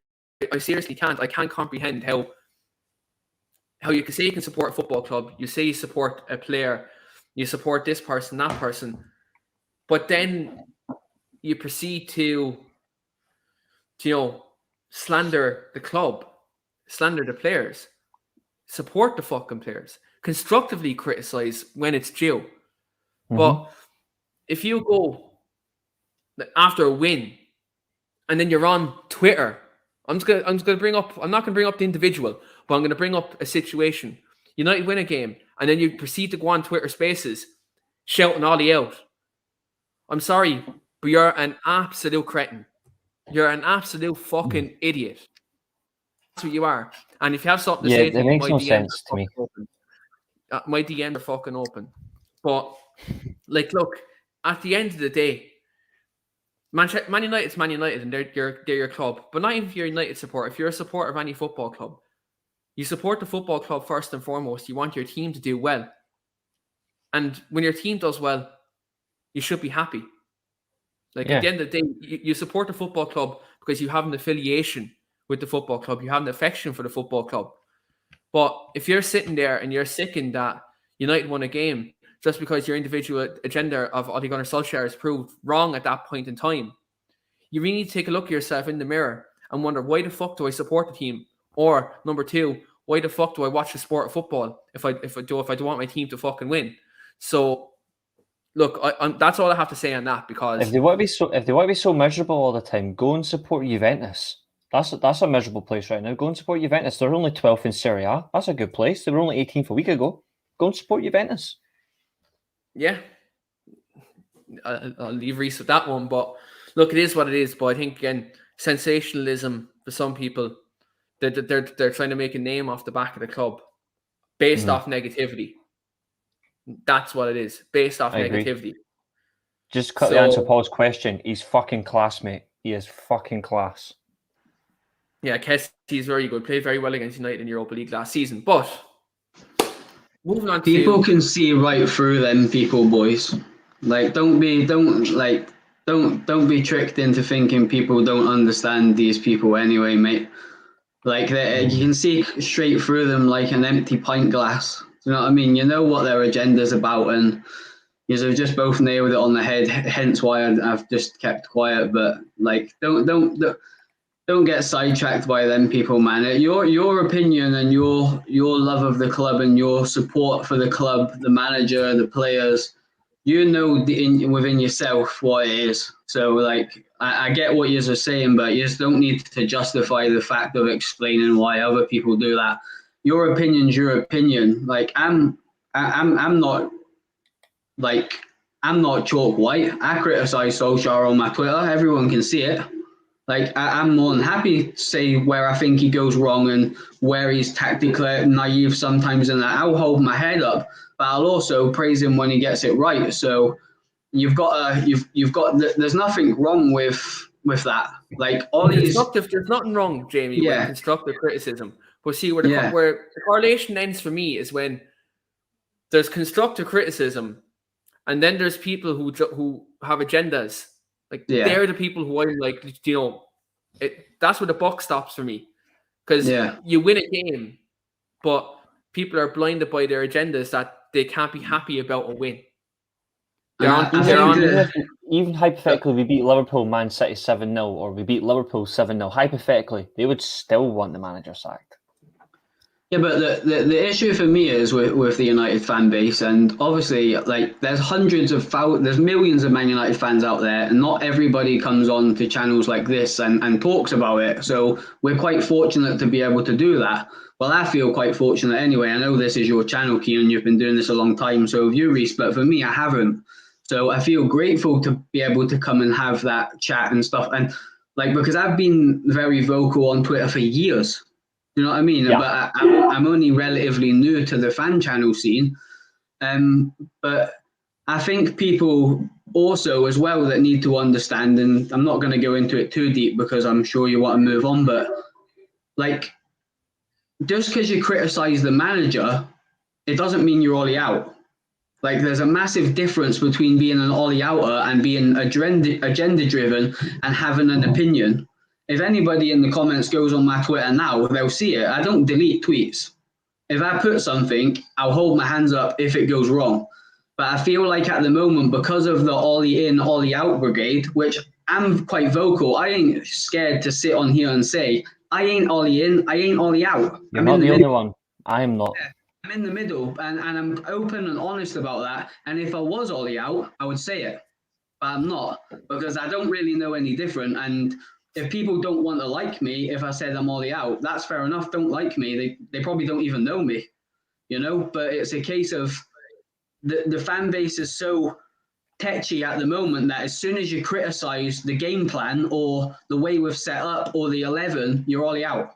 I seriously can't. I can't comprehend how you can say you can support a football club, you say you support a player, you support this person, that person, but then you proceed to slander the club, slander the players, support the fucking players, constructively criticize when it's due. Mm-hmm. But if you go after a win and then you're on Twitter, I'm not going to bring up the individual, but I'm going to bring up a situation. United win a game, and then you proceed to go on Twitter Spaces, shouting Ollie out. I'm sorry, but you're an absolute cretin. You're an absolute fucking idiot. That's what you are. And if you have something to say to me, makes no sense to me. My DMs are fucking open. But look, at the end of the day, Man United's Man United, and they're your club. But not even if you're a United supporter. If you're a supporter of any football club, you support the football club first and foremost. You want your team to do well. And when your team does well, you should be happy. At the end of the day, you support the football club because you have an affiliation with the football club. You have an affection for the football club. But if you're sitting there and you're sickened that United won a game just because your individual agenda of Ole Gunnar Solskjaer is proved wrong at that point in time, you really need to take a look at yourself in the mirror and wonder, why the fuck do I support the team? Or number two, why the fuck do I watch the sport of football if I don't want my team to fucking win? So look, that's all I have to say on that, because if they want to be so miserable all the time, go and support Juventus. That's a miserable place right now. Go and support Juventus. They're only 12th in Serie A. That's a good place. They were only 18th a week ago. Go and support Juventus. Yeah, I'll leave Reese with that one. But look, it is what it is. But I think, again, sensationalism for some people, they're trying to make a name off the back of the club based off negativity. That's what it is, based off negativity. Just cut the answer Paul's question. He's fucking class, mate. He is fucking class. Yeah, Kessie is very good. Played very well against United in Europa League last season. But moving on People to can see right through them people, boys. Like, don't be tricked into thinking people don't understand these people anyway, mate. Like, you can see straight through them like an empty pint glass. Do you know what I mean? You know what their agenda's about, and you've just both nailed it on the head. Hence why I've just kept quiet. But like, don't get sidetracked by them people, man. Your opinion and your love of the club and your support for the club, the manager, the players, you know within yourself what it is. So like, I get what you're saying, but you just don't need to justify the fact of explaining why other people do that. Your opinion's your opinion. Like, I'm not like, I'm not chalk white. I criticize Solskjaer on my Twitter. Everyone can see it. Like, I'm more than happy to say where I think he goes wrong and where he's tactically naive sometimes, and I'll hold my head up, but I'll also praise him when he gets it right. So you've got there's nothing wrong with that. Like, Ollie's, there's nothing wrong, Jamie, with yeah, constructive criticism. But see, where yeah, where the correlation ends for me is when there's constructive criticism, and then there's people who have agendas. Like, yeah, they're the people who I'm like, that's where the buck stops for me. Because yeah. you win a game, but people are blinded by their agendas that they can't be happy about a win. Even hypothetically, we beat Liverpool, Man City 7-0, or we beat Liverpool 7-0. Hypothetically, they would still want the manager sacked. Yeah, but the issue for me is with the United fan base, and obviously, like, there's there's millions of Man United fans out there, and not everybody comes on to channels like this and talks about it. So we're quite fortunate to be able to do that. Well, I feel quite fortunate anyway. I know this is your channel, Keane, you've been doing this a long time, so have you, Reece, but for me, I haven't. So I feel grateful to be able to come and have that chat and stuff, and like, because I've been very vocal on Twitter for years. You know what I mean? Yeah. But I'm only relatively new to the fan channel scene. But I think people also as well that need to understand, and I'm not going to go into it too deep because I'm sure you want to move on, but like, just because you criticize the manager, it doesn't mean you're Ollie out. Like, there's a massive difference between being an Ollie outer and being agenda driven and having an opinion. If anybody in the comments goes on my Twitter now, they'll see it. I don't delete tweets. If I put something, I'll hold my hands up if it goes wrong. But I feel like at the moment, because of the Ollie in, Ollie out brigade, which I'm quite vocal, I ain't scared to sit on here and say, I ain't Ollie in, I ain't Ollie out. You're not the only one. I am not. I'm in the middle, and I'm open and honest about that. And if I was Ollie out, I would say it. But I'm not, because I don't really know any different. And if people don't want to like me, if I said I'm Ollie out, that's fair enough. Don't like me. They probably don't even know me, you know? But it's a case of the fan base is so tetchy at the moment that as soon as you criticize the game plan or the way we've set up or the 11, you're Ollie out.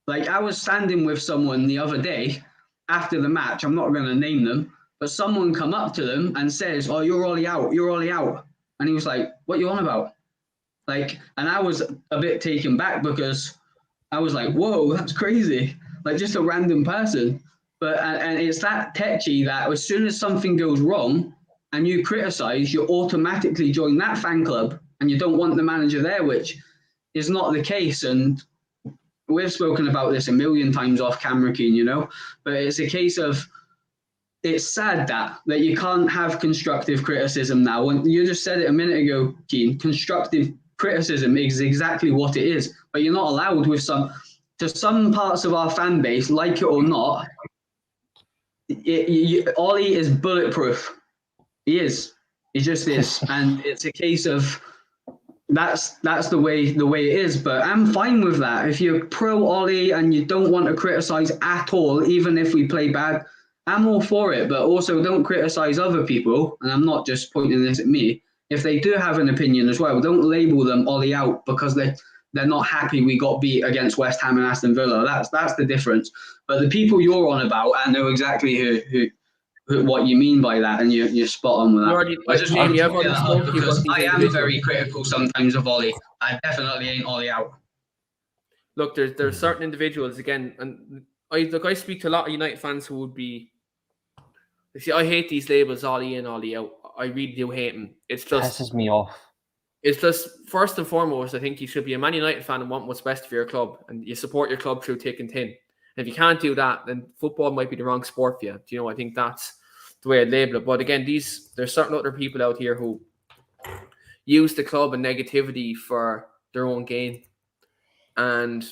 Like, I was standing with someone the other day after the match, I'm not going to name them, but someone come up to them and says, oh, you're Ollie out, you're Ollie out. And he was like, what are you on about? Like, and I was a bit taken back because I was like, whoa, that's crazy. Like, just a random person. But, and it's that tetchy that as soon as something goes wrong and you criticize, you automatically join that fan club and you don't want the manager there, which is not the case. And we've spoken about this a million times off camera, Keane, you know, but it's a case of, it's sad that you can't have constructive criticism now. And you just said it a minute ago, Keane, constructive criticism is exactly what it is, but you're not allowed with some parts of our fan base, like it or not. Ollie is bulletproof. He is. He just is. And it's a case of, that's the way it is. But I'm fine with that. If you're pro Ollie and you don't want to criticize at all, even if we play bad, I'm all for it. But also, don't criticize other people. And I'm not just pointing this at me. If they do have an opinion as well, don't label them Ollie out because they're not happy we got beat against West Ham and Aston Villa. That's the difference. But the people you're on about, I know exactly who what you mean by that, and you're spot on with that. I just want to clear that up because I am very critical sometimes of Ollie. I definitely ain't Ollie out. Look, there's certain individuals again, and I speak to a lot of United fans who would be See, I hate these labels, Ollie in, Ollie out. I really do hate them. It's just Pisses me off. It's just, first and foremost, I think you should be a Man United fan and want what's best for your club, and you support your club through thick and thin. And if you can't do that, then football might be the wrong sport for you. I think that's the way I'd label it. But again, there's certain other people out here who use the club and negativity for their own gain, and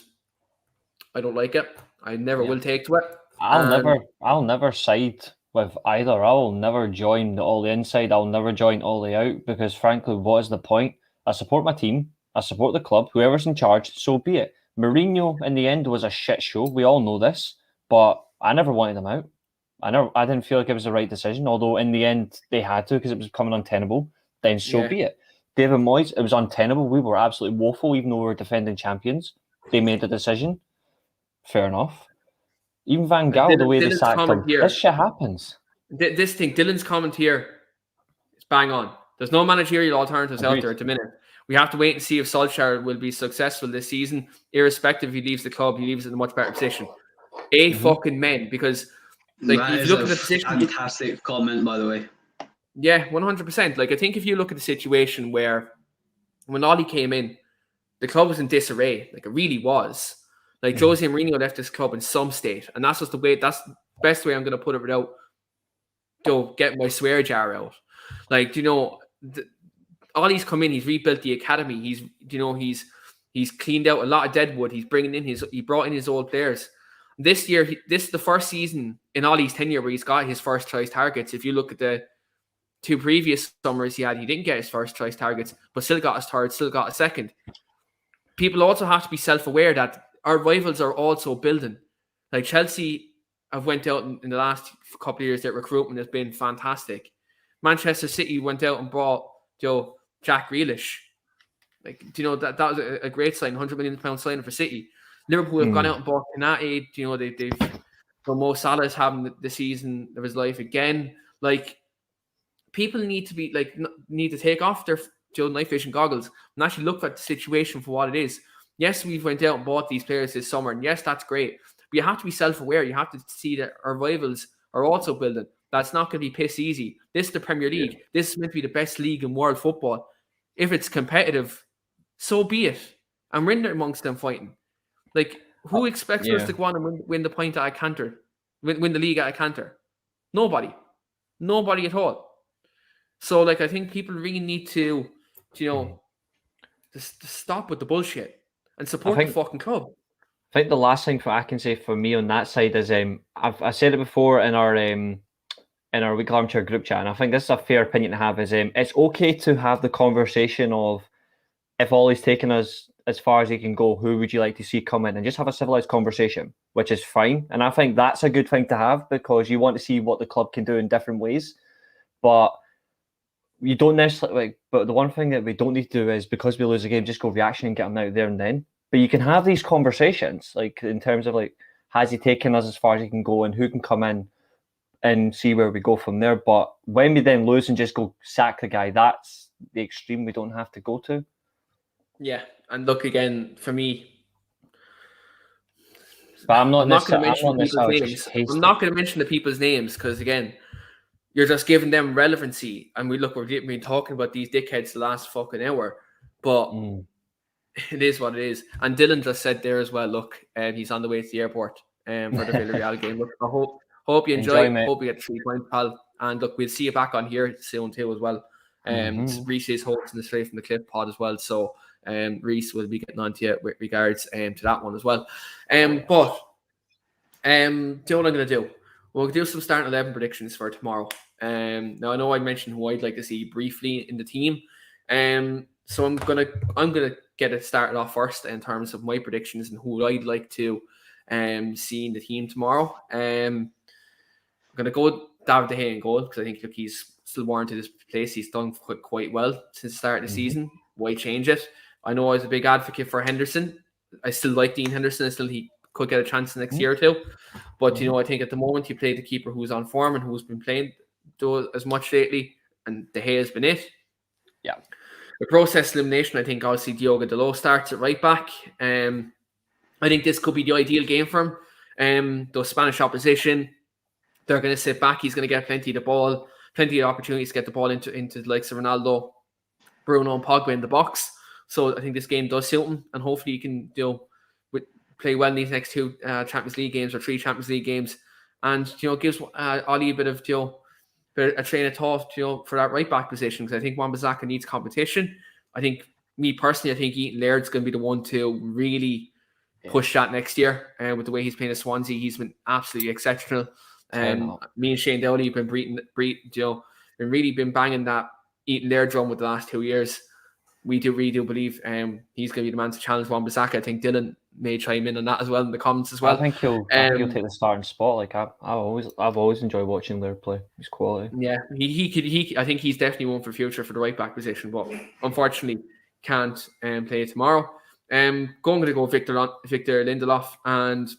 I don't like it. I never will take to it. I'll never side with either. I will never join the all the inside. I'll never join all the out, because frankly, what is the point? I support my team. I support the club. Whoever's in charge, so be it. Mourinho in the end was a shit show. We all know this, but I never wanted him out. I didn't feel like it was the right decision. Although in the end they had to, because it was becoming untenable. Then so be it. David Moyes, it was untenable. We were absolutely woeful, even though we were defending champions. They made the decision. Fair enough. Even Van Gaal, the way they sacked him, this shit happens. This thing, Dylan's comment here is bang on. There's no managerial alternatives out there at the minute. We have to wait and see if Solskjaer will be successful this season. Irrespective if he leaves the club, he leaves it in a much better position. Fucking men, because like that if you look at the position, fantastic comment, by the way. Yeah, 100%. Like I think if you look at the situation where when Ollie came in, the club was in disarray. Like it really was. Like Jose Mourinho left this club in some state, and that's just the way. That's the best way I'm going to put it without get my swear jar out. Like Ollie's come in, he's rebuilt the academy. He's cleaned out a lot of deadwood. He brought in his old players. This year, this is the first season in Ollie's tenure where he's got his first choice targets. If you look at the 2 previous summers he didn't get his first choice targets, but still got his third, still got a second. People also have to be self-aware that our rivals are also building. Like Chelsea have went out in the last couple of years, their recruitment has been fantastic. Manchester City went out and bought Jack Grealish. Like, that was a great sign, £100 million signing for City. Liverpool have gone out and bought Kanate. They've Mo Salah's having the season of his life again. Like, people need to take off their night vision goggles and actually look at the situation for what it is. Yes, we've went out and bought these players this summer, and yes, that's great. But you have to be self-aware. You have to see that our rivals are also building. That's not going to be piss easy. This is the Premier League. This is meant to be the best league in world football. If it's competitive, so be it. And we're in there amongst them fighting. Like, who expects us to go on and win the point at a canter? Win the league at a canter? Nobody. Nobody at all. So, like, I think people really need to stop with the bullshit and support the fucking club. I think the last thing I can say for me on that side is I said it before in our weekly armchair group chat, and I think this is a fair opinion to have, is it's okay to have the conversation of, if Ollie's taken us as far as he can go, who would you like to see come in, and just have a civilized conversation, which is fine. And I think that's a good thing to have, because you want to see what the club can do in different ways. But you don't necessarily but the one thing that we don't need to do is, because we lose a game, just go reaction and get them out there and then. But you can have these conversations, like in terms of like, has he taken us as far as he can go, and who can come in and see where we go from there. But when we then lose and just go sack the guy, that's the extreme we don't have to go to. Yeah, and look, again, for me, but I'm not going to mention people's names. I'm not going to mention the people's names, because again, you're just giving them relevancy. And we've been talking about these dickheads the last fucking hour, but it is what it is. And Dylan just said there as well, look, he's on the way to the airport for the Villarreal game. Look, I hope you enjoy it. Hope you get 3 points, pal. And look, we'll see you back on here soon too as well. Reese is hosting the Straight from the Cliff pod as well. So Reese will be getting on to you with regards to that one as well. Do you know what I'm going to do? We'll do some starting 11 predictions for tomorrow. Now I know I mentioned who I'd like to see briefly in the team. So I'm gonna get it started off first in terms of my predictions and who I'd like to see in the team tomorrow. I'm gonna go David De Gea in goal, because I think he's still warranted his place. He's done quite well since the start of the season. Why change it? I know I was a big advocate for Henderson. I still like Dean Henderson. He could get a chance next year or two. But, I think at the moment you play the keeper who's on form and who's been playing as much lately, and De Gea has been it. Yeah. The process elimination, I think obviously Diogo Dalot starts at right back. I think this could be the ideal game for him. The Spanish opposition, they're going to sit back. He's going to get plenty of the ball, plenty of opportunities to get the ball into the likes of Ronaldo, Bruno, and Pogba in the box. So I think this game does suit him, and hopefully he can play well in these next 2 Champions League games or 3 Champions League games, and gives Ollie a bit of a train of thought for that right back position, because I think Wan-Bissaka needs competition. I think me personally, I think Ethan Laird's going to be the one to really push that next year, and with the way he's playing at Swansea, he's been absolutely exceptional. Me and Shane Dowdy have been really been banging that Ethan Laird drum with the last 2 years. We really do believe he's going to be the man to challenge Wan-Bissaka. I think Dylan may chime in on that as well in the comments as well. I think he'll take the starting spot. Like I've always enjoyed watching Laird play. He's quality. Yeah, he I think he's definitely one for the future for the right back position, but unfortunately can't play tomorrow. Going to go Victor Lindelof and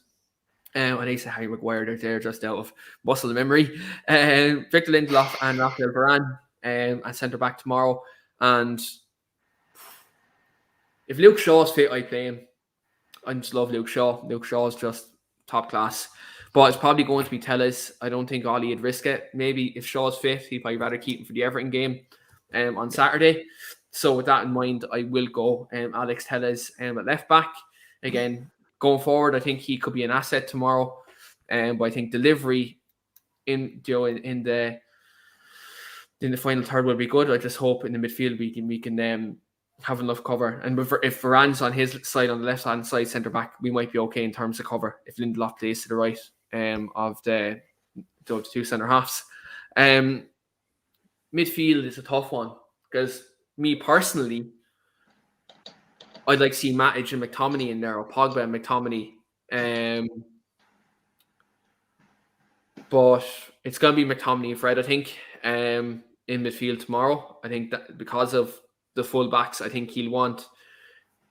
I say Harry Maguire. They're just out of muscle memory. Victor Lindelof and Raphael Varane at centre back tomorrow. And if Luke Shaw's fit, I play him. I just love Luke Shaw. Luke Shaw's just top class. But it's probably going to be Telles. I don't think Ollie would risk it. Maybe if Shaw's fit, he'd probably rather keep him for the Everton game on Saturday. So with that in mind, I will go Alex Telles at left back. Again, going forward, I think he could be an asset tomorrow. But I think delivery in the final third will be good. I just hope in the midfield we can have enough cover. And if Varane's on his side, on the left-hand side, centre-back, we might be okay in terms of cover if Lindelof plays to the right of the 2 centre-halves. Midfield is a tough one, because me personally, I'd like to see Matic and McTominay in there, or Pogba and McTominay. But it's going to be McTominay and Fred, I think, in midfield tomorrow. I think that because of the full backs, I think he'll want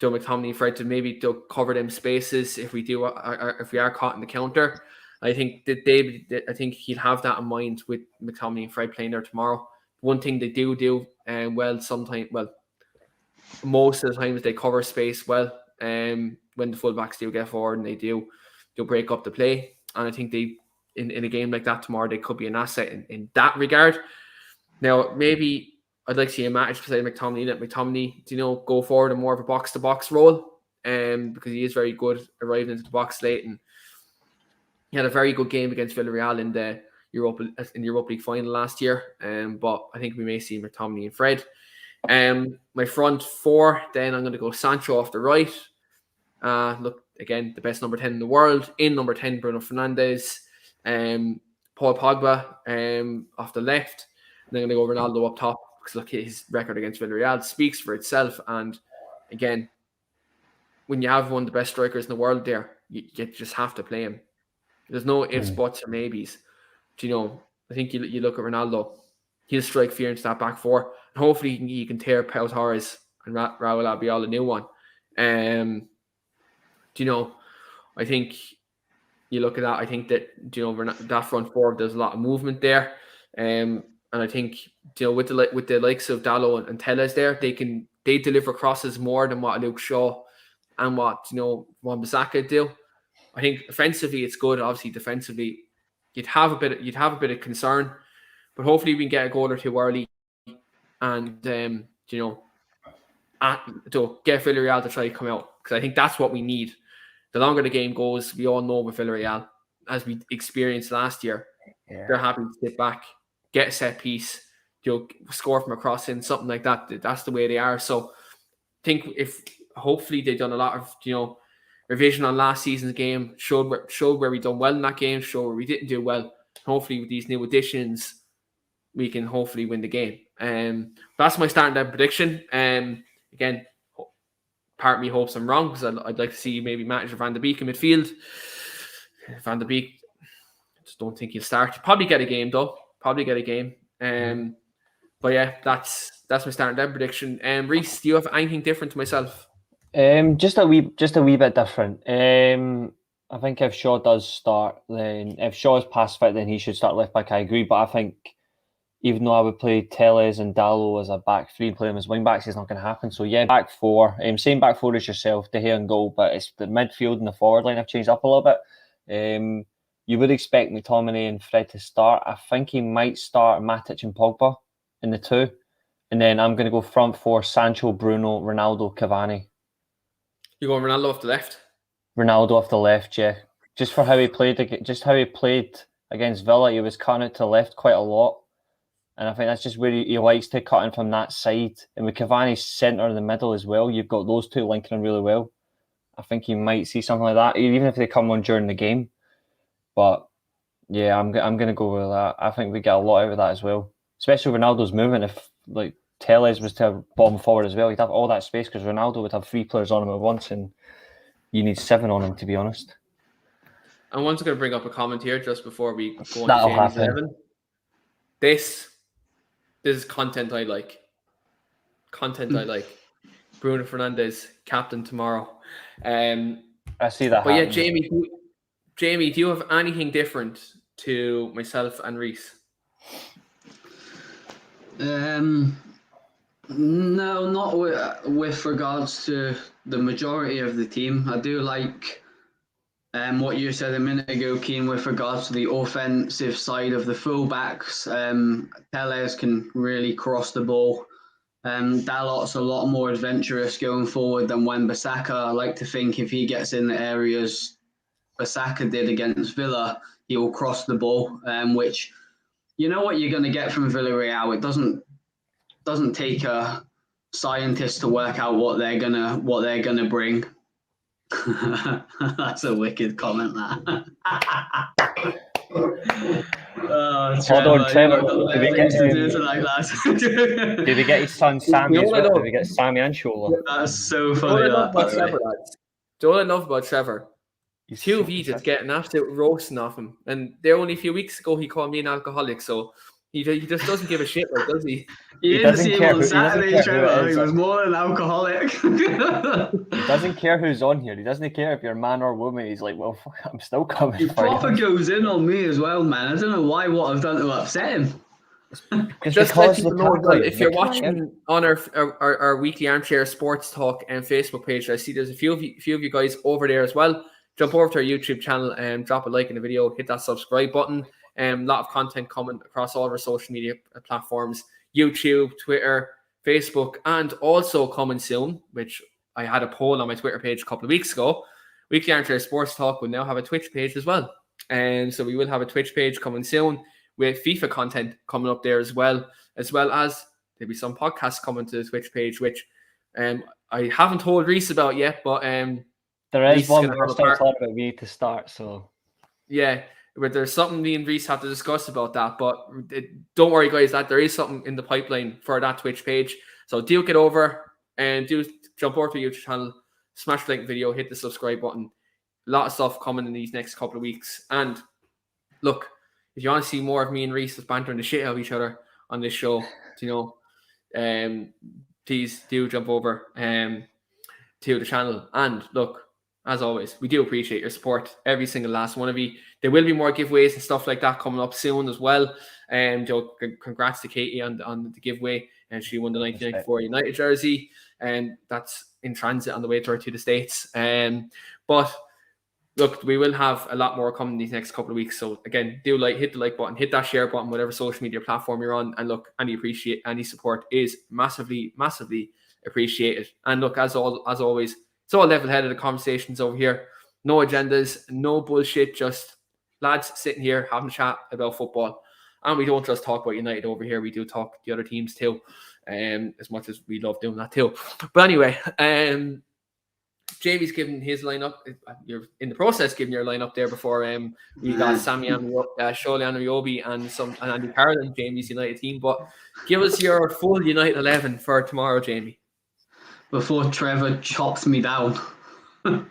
McTominay and Fred to maybe cover them spaces if we are caught in the counter. I think that I think he'll have that in mind with McTominay and Fred playing there tomorrow. One thing they do most of the times they cover space well. When the fullbacks do get forward, and they'll break up the play. And I think in a game like that tomorrow, they could be an asset in that regard. Now, maybe I'd like to see a match beside McTominay. Let McTominay, go forward in more of a box-to-box role, because he is very good arriving into the box late, and he had a very good game against Villarreal in the Europa League Final last year. But I think we may see McTominay and Fred. My front 4, then I'm going to go Sancho off the right. Look, again, the best number 10 in the world. In number 10, Bruno Fernandes. Paul Pogba off the left. And then I'm going to go Ronaldo up top, because look, his record against Villarreal speaks for itself. And again, when you have one of the best strikers in the world there, you just have to play him. There's no ifs, buts, or maybes. I think you look at Ronaldo, he'll strike fear into that back 4. And hopefully he can tear Pau Torres and Raul Albiol a new one. I think you look at that, I think that, that front 4, there's a lot of movement there. And I think, with the likes of Dalot and Telles there, they deliver crosses more than what Luke Shaw and what, Wan-Bissaka do. I think offensively it's good. Obviously defensively you'd have a bit of concern, but hopefully we can get a goal or 2 early and get Villarreal to try to come out, because I think that's what we need. The longer the game goes, we all know with Villarreal, as we experienced last year, they're happy to sit back, get a set piece, score from a cross in, something like that. That's the way they are. So I think if hopefully they've done a lot of revision on last season's game, showed where we done well in that game, showed where we didn't do well. Hopefully with these new additions, we can hopefully win the game. That's my starting down prediction. Again, part of me hopes I'm wrong, because I'd like to see maybe Matic or Van de Beek in midfield. Van de Beek, I just don't think he'll start. Probably get a game though. But yeah, that's my starting down prediction. Reese, do you have anything different to myself? Just a wee bit different. I think if Shaw does start, then if Shaw's past fit, then he should start left back. I agree, but I think even though I would play Telles and Dalot as a back 3 and play them as wing backs, it's not going to happen. So yeah, back 4. Same back 4 as yourself, De Gea and goal, but it's the midfield and the forward line have changed up a little bit. you would expect McTominay and Fred to start. I think he might start Matic and Pogba in the 2. And then I'm going to go front 4, Sancho, Bruno, Ronaldo, Cavani. You're going Ronaldo off the left? Ronaldo off the left, yeah. Just for how he played, against Villa, he was cutting it to the left quite a lot. And I think that's just where he likes to cut in from that side. And with Cavani's centre in the middle as well, you've got those two linking in really well. I think you might see something like that, even if they come on during the game. But yeah, I'm going to go with that. I think we get a lot out of that as well. Especially Ronaldo's movement. If like Telles was to bomb forward as well, he'd have all that space because Ronaldo would have 3 players on him at once, and you need 7 on him, to be honest. I'm once going to bring up a comment here just before we go on That'll to Jamie's happen. 11. This is content I like. Bruno Fernandes, captain tomorrow. I see that. But happening. yeah, Jamie, do you have anything different to myself and Reese? No, not with regards to the majority of the team. I do like what you said a minute ago, Keane, with regards to the offensive side of the fullbacks. Telles can really cross the ball. Dalot's a lot more adventurous going forward than Wan-Bissaka. I like to think if he gets in the areas Bissaka did against Villa, he will cross the ball, which you know what you're going to get from Villarreal. It doesn't take a scientist to work out what they're gonna bring. That's a wicked comment, that. Hold on, Trevor. Did we get his son Sammy as well? Did we get Sammy and Shola? That's so funny. Do all I love about Trevor. QV just getting absolute roasting off him, and there only a few weeks ago he called me an alcoholic, so he just doesn't give a shit, like, does he? You didn't see him on Saturday, Trevor. He was more than alcoholic. He doesn't care who's on here. He doesn't care if you're man or woman. He's like, well, fuck, I'm still coming. He proper goes in on me as well, man. I don't know what I've done to upset him. Just let people know that if you're watching on our weekly Armchair Sports Talk and Facebook page, I see there's a few of you guys over there as well. Jump over to our YouTube channel and drop a like in the video, hit that subscribe button. A lot of content coming across all of our social media platforms, YouTube, Twitter, Facebook, and also coming soon, which I had a poll on my Twitter page a couple of weeks ago. Weekly Armchair Sports Talk will now have a Twitch page as well. And so we will have a Twitch page coming soon with FIFA content coming up there as well as there'll be some podcasts coming to the Twitch page, which I haven't told Reese about yet, but there is one we're still talking about. We need to start, so yeah. But there's something me and Reese have to discuss about that. But don't worry, guys, that there is something in the pipeline for that Twitch page. So do get over and do jump over to the YouTube channel, smash the like video, hit the subscribe button. A lot of stuff coming in these next couple of weeks. And look, if you want to see more of me and Reese bantering the shit out of each other on this show, please do jump over to the channel. And look, as always, we do appreciate your support, every single last one of you. There will be more giveaways and stuff like that coming up soon as well. Congrats to Katie on the giveaway, and she won the 1994 United jersey, and that's in transit on the way to the States. But look, we will have a lot more coming these next couple of weeks. So again, hit the like button, hit that share button, whatever social media platform you're on, and look, any support is massively, massively appreciated. And look, as always, it's all level-headed, the conversations over here. No agendas, no bullshit, just lads sitting here having a chat about football. And we don't just talk about United over here, we do talk the other teams too, as much as we love doing that too. But anyway, Jamie's given his lineup. You're in the process giving your lineup there before we got Sammy and Shola Anunoby and Andy Carroll and Jamie's United team. But give us your full United 11 for tomorrow, Jamie. Before Trevor chops me down. So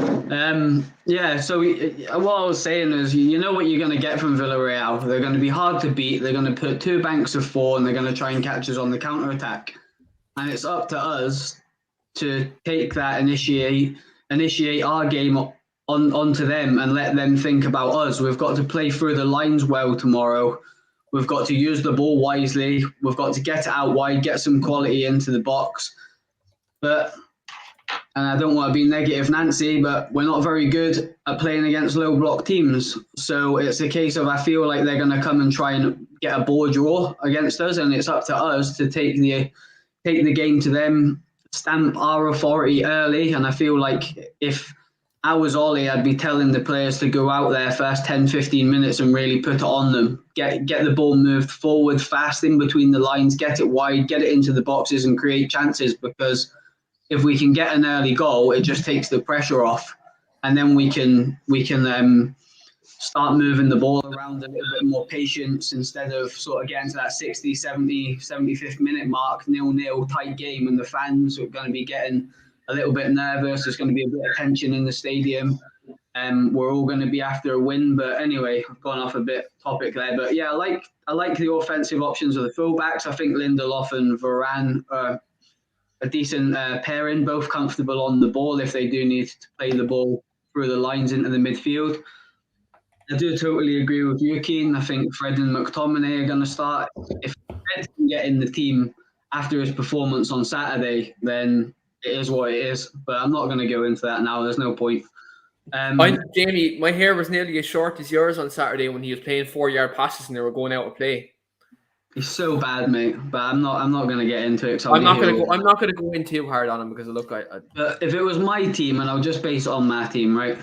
what I was saying is, you know what you're going to get from Villarreal. They're going to be hard to beat. They're going to put 2 banks of 4 and they're going to try and catch us on the counter-attack. And it's up to us to take that, initiate our game onto them and let them think about us. We've got to play through the lines well tomorrow. We've got to use the ball wisely. We've got to get it out wide, get some quality into the box. But and I don't want to be negative Nancy, but we're not very good at playing against low block teams. So it's a case of I feel like they're going to come and try and get a ball draw against us, and it's up to us to take the game to them, stamp our authority early. And I feel like if I was Ollie, I'd be telling the players to go out there first 10, 15 minutes and really put it on them. Get the ball moved forward fast in between the lines, get it wide, get it into the boxes and create chances, because if we can get an early goal, it just takes the pressure off, and then we can start moving the ball around a little bit more patience instead of sort of getting to that 60, 70, 75th minute mark, 0-0 tight game, and the fans are going to be getting a little bit nervous. There's going to be a bit of tension in the stadium. We're all going to be after a win. But anyway, I've gone off a bit topic there. But yeah, I like the offensive options of the fullbacks. I think Lindelof and Varane are a decent pairing, both comfortable on the ball if they do need to play the ball through the lines into the midfield. I do totally agree with you, Keane. I think Fred and McTominay are going to start. If Fred can get in the team after his performance on Saturday, then it is what it is. But I'm not going to go into that now. There's no point. Jamie, my hair was nearly as short as yours on Saturday when he was playing 4-yard passes and they were going out of play. He's so bad, mate. But I'm not going to get into it. I'm not going to go in too hard on him because But if it was my team, and I'll just base it on my team, right?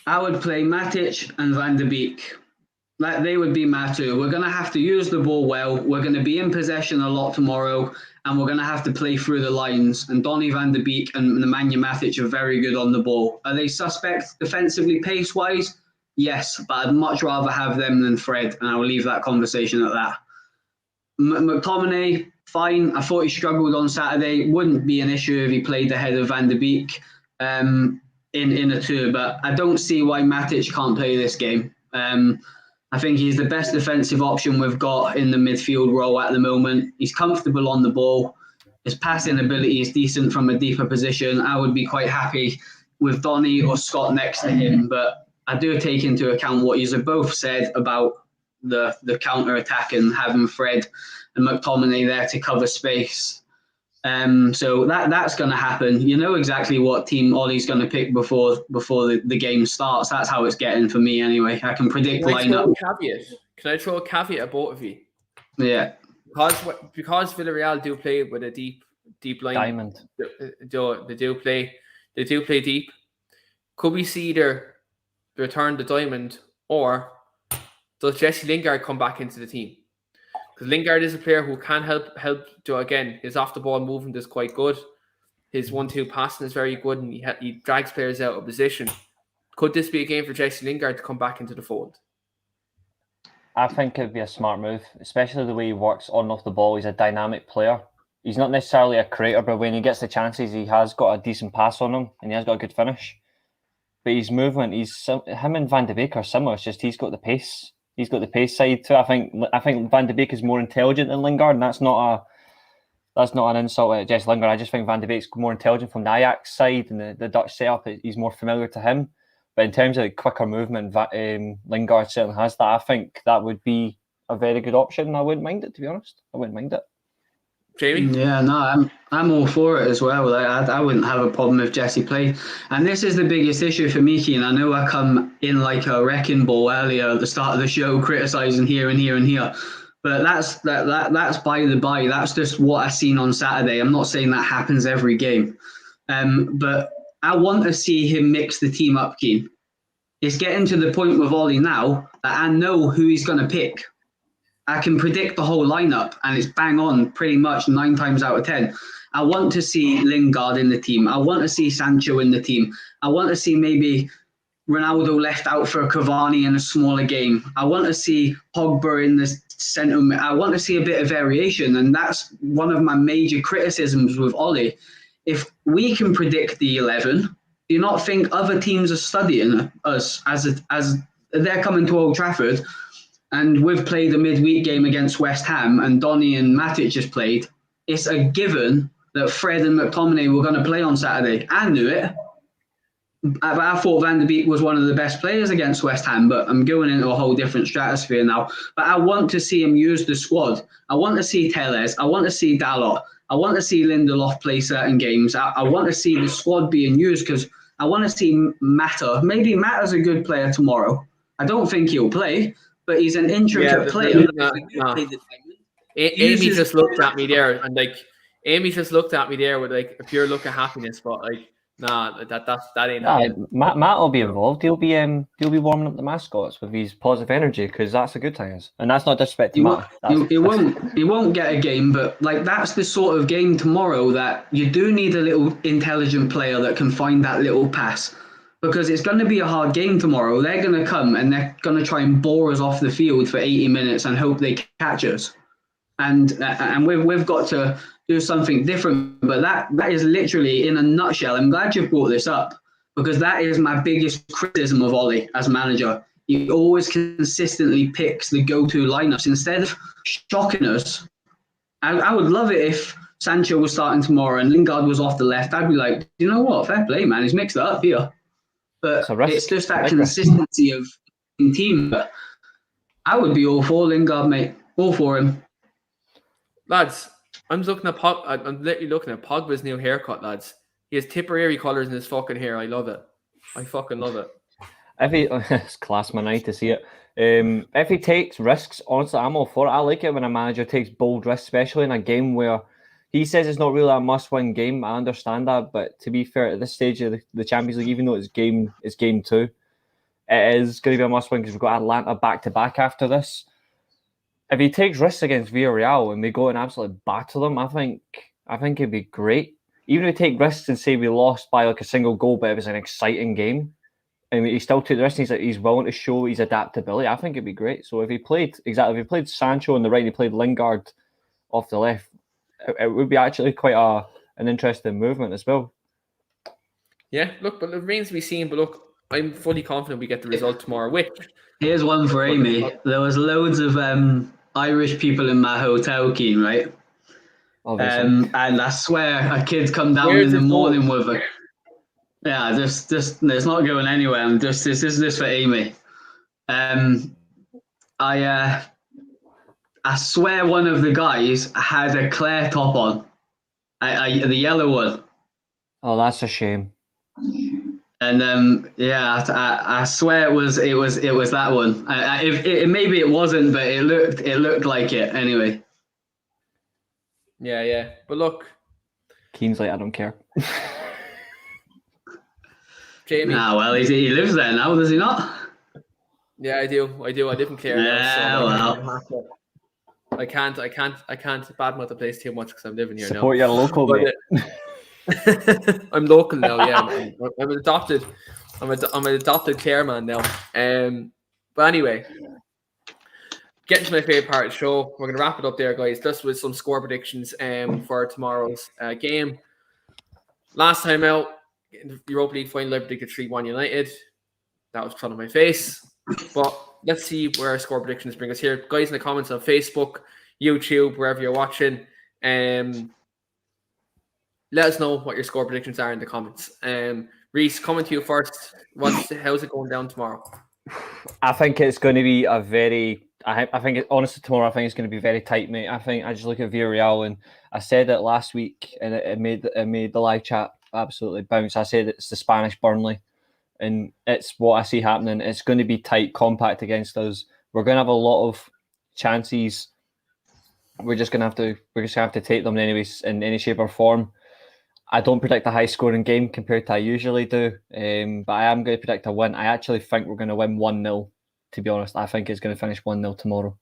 I would play Matic and Van de Beek. Like, they would be my two. We're going to have to use the ball well. We're going to be in possession a lot tomorrow, and we're going to have to play through the lines. And Donny van de Beek and Nemanja Matic are very good on the ball. Are they suspects defensively, pace-wise? Yes, but I'd much rather have them than Fred, and I'll leave that conversation at that. McTominay, fine. I thought he struggled on Saturday. Wouldn't be an issue if he played ahead of Van de Beek in a two, but I don't see why Matic can't play this game. I think he's the best defensive option we've got in the midfield role at the moment. He's comfortable on the ball. His passing ability is decent from a deeper position. I would be quite happy with Donny or Scott next to him, but I do take into account what you've both said about the counter-attack and having Fred and McTominay there to cover space. So that's going to happen. You know exactly what team Ollie's going to pick before the game starts. That's how it's getting for me anyway. I can predict lineup. Can I throw a caveat at both of you? Yeah. Because Villarreal do play with a deep line. Diamond. They do play deep. Could we see either return the diamond, or does Jesse Lingard come back into the team? Because Lingard is a player who can help do, again, his off-the-ball movement is quite good. His 1-2 passing is very good, and he drags players out of position. Could this be a game for Jesse Lingard to come back into the fold? I think it'd be a smart move, especially the way he works on and off the ball. He's a dynamic player. He's not necessarily a creator, but when he gets the chances, he has got a decent pass on him, and he has got a good finish. But his movement, him and Van de Beek are similar. It's just he's got the pace. He's got the pace side too. I think Van de Beek is more intelligent than Lingard, and that's not an insult at Jesse Lingard. I just think Van de Beek's more intelligent from the Ajax side, and the Dutch setup, he's more familiar to him. But in terms of quicker movement, Lingard certainly has that. I think that would be a very good option. I wouldn't mind it, to be honest. I wouldn't mind it. Jamie? Yeah, no, I'm all for it as well. I wouldn't have a problem if Jesse played. And this is the biggest issue for me, Keane. I know I come in like a wrecking ball earlier at the start of the show, criticising here and here and here. But that's by the by. That's just what I've seen on Saturday. I'm not saying that happens every game. But I want to see him mix the team up, Keane. It's getting to the point with Ollie now that I know who he's going to pick. I can predict the whole lineup, and it's bang on pretty much 9 times out of 10. I want to see Lingard in the team. I want to see Sancho in the team. I want to see maybe Ronaldo left out for Cavani in a smaller game. I want to see Pogba in the centre. I want to see a bit of variation, and that's one of my major criticisms with Ollie. If we can predict the 11, do you not think other teams are studying us as they're coming to Old Trafford? And we've played a midweek game against West Ham, and Donny and Matic just played. It's a given that Fred and McTominay were going to play on Saturday. I knew it. I thought Van der Beek was one of the best players against West Ham, but I'm going into a whole different stratosphere now. But I want to see him use the squad. I want to see Telles. I want to see Dalot. I want to see Lindelof play certain games. I want to see the squad being used because I want to see Mata. Maybe Mata's a good player tomorrow. I don't think he'll play, but he's an intricate player. Amy just looked at me there, and like Amy just looked at me there with like a pure look of happiness, but like nah, that ain't happening. Matt will be involved. He'll be warming up the mascots with his positive energy because that's a good thing, and that's not disrespect to Matt. He won't get a game, but like that's the sort of game tomorrow that you do need a little intelligent player that can find that little pass. Because it's going to be a hard game tomorrow. They're going to come and they're going to try and bore us off the field for 80 minutes and hope they catch us. And we've got to do something different. But that is literally, in a nutshell, I'm glad you brought this up because that is my biggest criticism of Ollie as manager. He always consistently picks the go-to lineups instead of shocking us. I would love it if Sancho was starting tomorrow and Lingard was off the left. I'd be like, you know what? Fair play, man. He's mixed it up here. But it's just that consistency of team. But I would be all for Lingard, mate. All for him. Lads, I'm literally looking at Pogba's new haircut, lads. He has Tipperary colours in his fucking hair. I love it. I fucking love it. It's class, man. I to see it. If he takes risks, honestly, I'm all for it. I like it when a manager takes bold risks, especially in a game where he says it's not really a must-win game. I understand that, but to be fair, at this stage of the Champions League, even though it's game 2, it is going to be a must-win because we've got Atlanta back-to-back after this. If he takes risks against Villarreal and we go and absolutely batter them, I think it'd be great. Even if we take risks and say we lost by like a single goal, but it was an exciting game, and he still took the risk. And he's willing to show his adaptability. I think it'd be great. So if he played Sancho on the right, and he played Lingard off the left, it would be actually quite an interesting movement as well. Yeah, look, but it remains to be seen. But look, I'm fully confident we get the result tomorrow. Here's one for Amy. There was loads of Irish people in my hotel, Keane, right? And I swear a kid's come down in the morning with a... Yeah, just it's not going anywhere. This is for Amy. I swear one of the guys had a Claire top on, the yellow one. Oh, that's a shame. And I swear it was that one. Maybe it wasn't, but it looked like it anyway. Yeah. But look, Keane's like, I don't care. Jamie. Nah, well, he lives there now, does he not? Yeah, I do. I didn't care. Yeah, well. I can't badmouth the place too much because I'm living here now. Support your local, mate. I'm local now. Yeah, I'm adopted. I'm an adopted chairman now. But anyway, getting to my favorite part of the show, we're gonna wrap it up there, guys. Just with some score predictions for tomorrow's game. Last time out, in the Europa League Final, I predicted 3-1 United. That was front of my face. But let's see where our score predictions bring us here. Guys in the comments on Facebook, YouTube, wherever you're watching. Let us know what your score predictions are in the comments. Reese, coming to you first. How's it going down tomorrow? I think it's going to be honestly, tomorrow, I think it's going to be very tight, mate. I just look at Villarreal, and I said it last week, and it made the live chat absolutely bounce. I said it's the Spanish Burnley, and it's what I see happening. It's going to be tight, compact against us. We're going to have a lot of chances. We're just going to have to take them anyways in any shape or form. I don't predict a high scoring game compared to I usually do, but I am going to predict a win. I actually think we're going to win 1-0, to be honest. I think it's going to finish 1-0 tomorrow.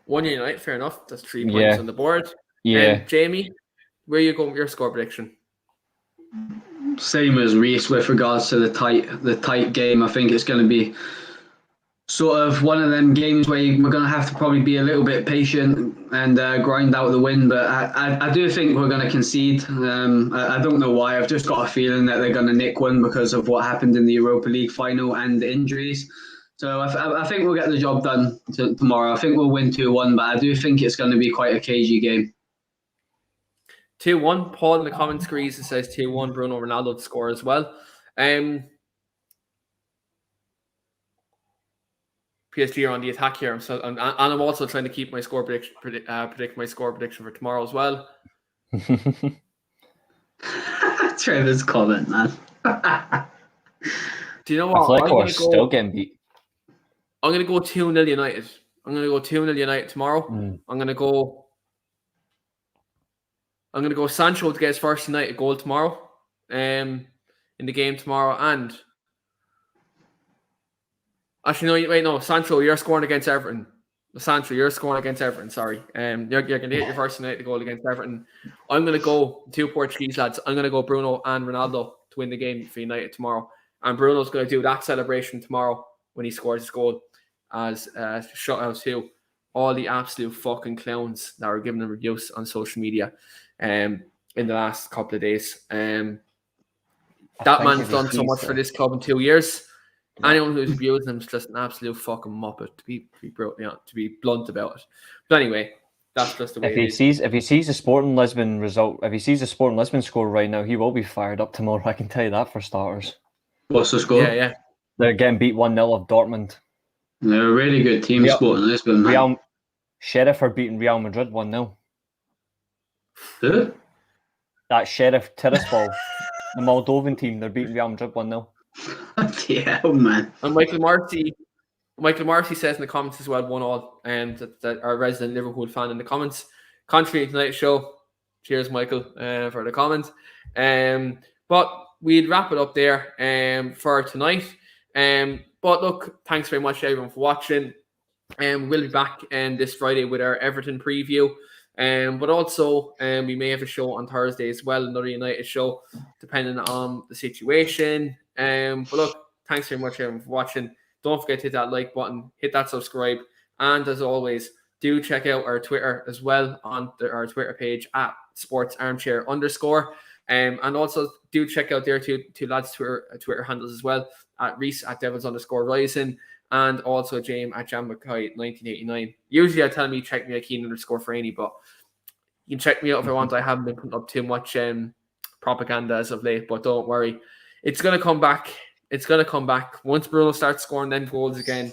1 United, fair enough. That's 3 points on the board. Yeah. Jamie, where are you going with your score prediction? Same as Reese with regards to the tight game. I think it's going to be sort of one of them games where we're going to have to probably be a little bit patient and grind out the win. But I do think we're going to concede. I don't know why. I've just got a feeling that they're going to nick one because of what happened in the Europa League final and the injuries. So I think we'll get the job done tomorrow. I think we'll win 2-1, but I do think it's going to be quite a cagey game. 2-1. Paul in the comments agrees. It says 2-1. Bruno Ronaldo to score as well. PSG are on the attack here, so and I'm also trying to keep my score predict my score prediction for tomorrow as well. Trevor's comment, man. Do you know what? I feel like we're still getting beat. I'm going to go 2-0 United. I'm going to go 2-0 United tomorrow. I'm going to go Sancho to get his first United goal tomorrow. In the game tomorrow. And actually, no, Sancho, you're scoring against Everton. Sancho, you're scoring against Everton. Sorry. You're going to hit your first United goal against Everton. I'm going to go 2 Portuguese lads. I'm going to go Bruno and Ronaldo to win the game for United tomorrow. And Bruno's going to do that celebration tomorrow when he scores his goal as shout out to all the absolute fucking clowns that are giving them reviews on social media in the last couple of days. That man's done so much for this club in 2 years. Yeah. Anyone who's abusing him is just an absolute fucking muppet, to be blunt about it. But anyway, that's just the way it is. If he sees the Sporting Lisbon result, if he sees the Sporting Lisbon score right now, he will be fired up tomorrow. I can tell you that for starters. What's the score? Yeah. They're getting beat 1-0 of Dortmund. They're a really good team, Sporting Lisbon, man. Sheriff are beating Real Madrid 1-0. Who? That Sheriff Tiraspol, the Moldovan team, they're beating Real Madrid 1-0. Yeah, man. And Michael Marcy says in the comments as well, 1-1, and that our resident Liverpool fan in the comments. Contrary to tonight's show, cheers, Michael, for the comment. But we'd wrap it up there for tonight. But look, thanks very much everyone for watching. We'll be back this Friday with our Everton preview. But also we may have a show on Thursday as well, another United show, depending on the situation. But look, thanks very much everyone for watching. Don't forget to hit that like button, hit that subscribe, and as always, do check out our Twitter as well on our Twitter page at sportsarmchair_. And also do check out their two lads' Twitter handles as well, at Reese at Devils_Rising and also James at JamMcKay1989. Usually I tell me check me at Keane_Franey, but you can check me out if I want. I haven't been putting up too much propaganda as of late, but don't worry. It's going to come back. It's going to come back. Once Bruno starts scoring them goals again,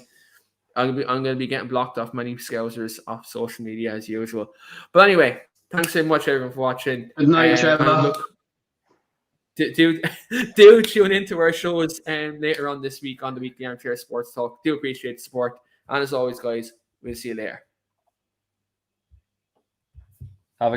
I'm going to be getting blocked off many scousers off social media as usual. But anyway, thanks so much everyone for watching. Good night, Trevor. Do tune into our shows later on this week on the Weekly Armchair Sports Talk. Do appreciate the support. And as always, guys, we'll see you later.